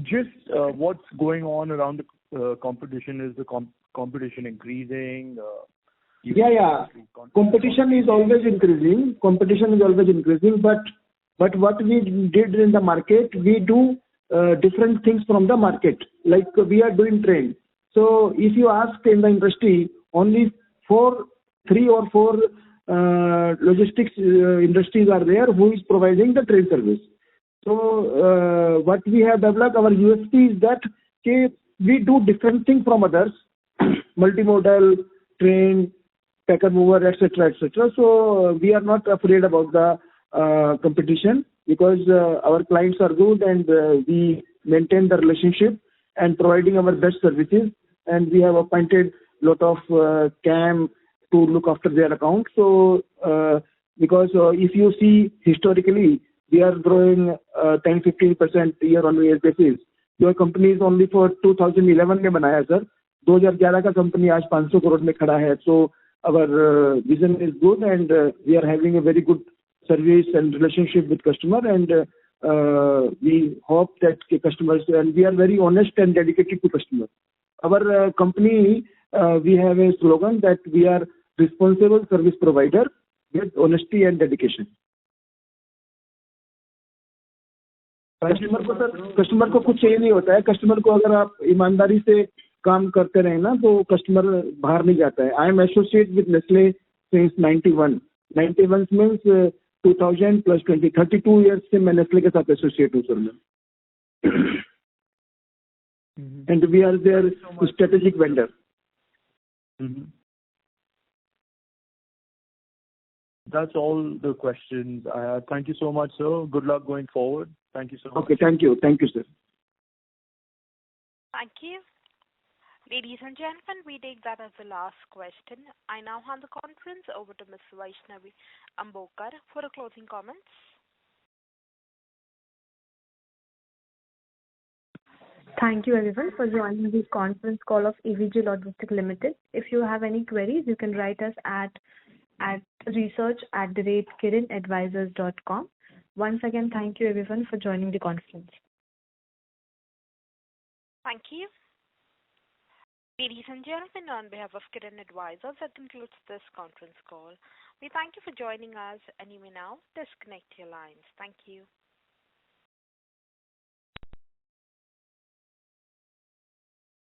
Just what's going on around the competition. Is the competition increasing? Competition is always increasing. But what we did in the market, we do different things from the market. Like we are doing train. So if you ask in the industry, only 3 or 4 logistics industries are there who is providing the train service. So what we have developed, our USP is that we do different things from others, multimodal, train, packer mover, etc. So we are not afraid about the competition because our clients are good and we maintain the relationship and providing our best services, and we have appointed lot of CAM to look after their account. So because if you see historically, we are growing 10-15% year-on-year basis. Your company is only for 2011 में बनाया sir, 2011 का company आज 500 करोड़ में खड़ा है. So our vision is good and we are having a very good service and relationship with customer, and we hope that customers, and we are very honest and dedicated to customer. Our company, we have a slogan that we are responsible service provider with honesty and dedication. Customer को कुछ चाहिए नहीं होता है. Customer को अगर आप ईमानदारी से काम करते रहे ना तो कस्टमर बाहर नहीं जाता है. I am associate with Nestle since 91. 91 means 2000 plus 20 32 years से मैं नेस्ले के साथ एसोसिएट हूँ सर मैं. And we are their strategic vendor. That's all the questions I had. Thank you so much, sir. Good luck going forward. Thank you so much. Okay, thank you. Thank you, sir. Thank you. Ladies and gentlemen, we take that as the last question. I now hand the conference over to Ms. Vaishnavi Ambokar for the closing comments. Thank you everyone for joining this conference call of AVG Logistics Limited. If you have any queries, you can write us at research@kirinadvisors.com. Once again, thank you everyone for joining the conference. Thank you. Ladies and gentlemen, on behalf of Kirin Advisors, that concludes this conference call. We thank you for joining us, and you may now disconnect your lines. Thank you.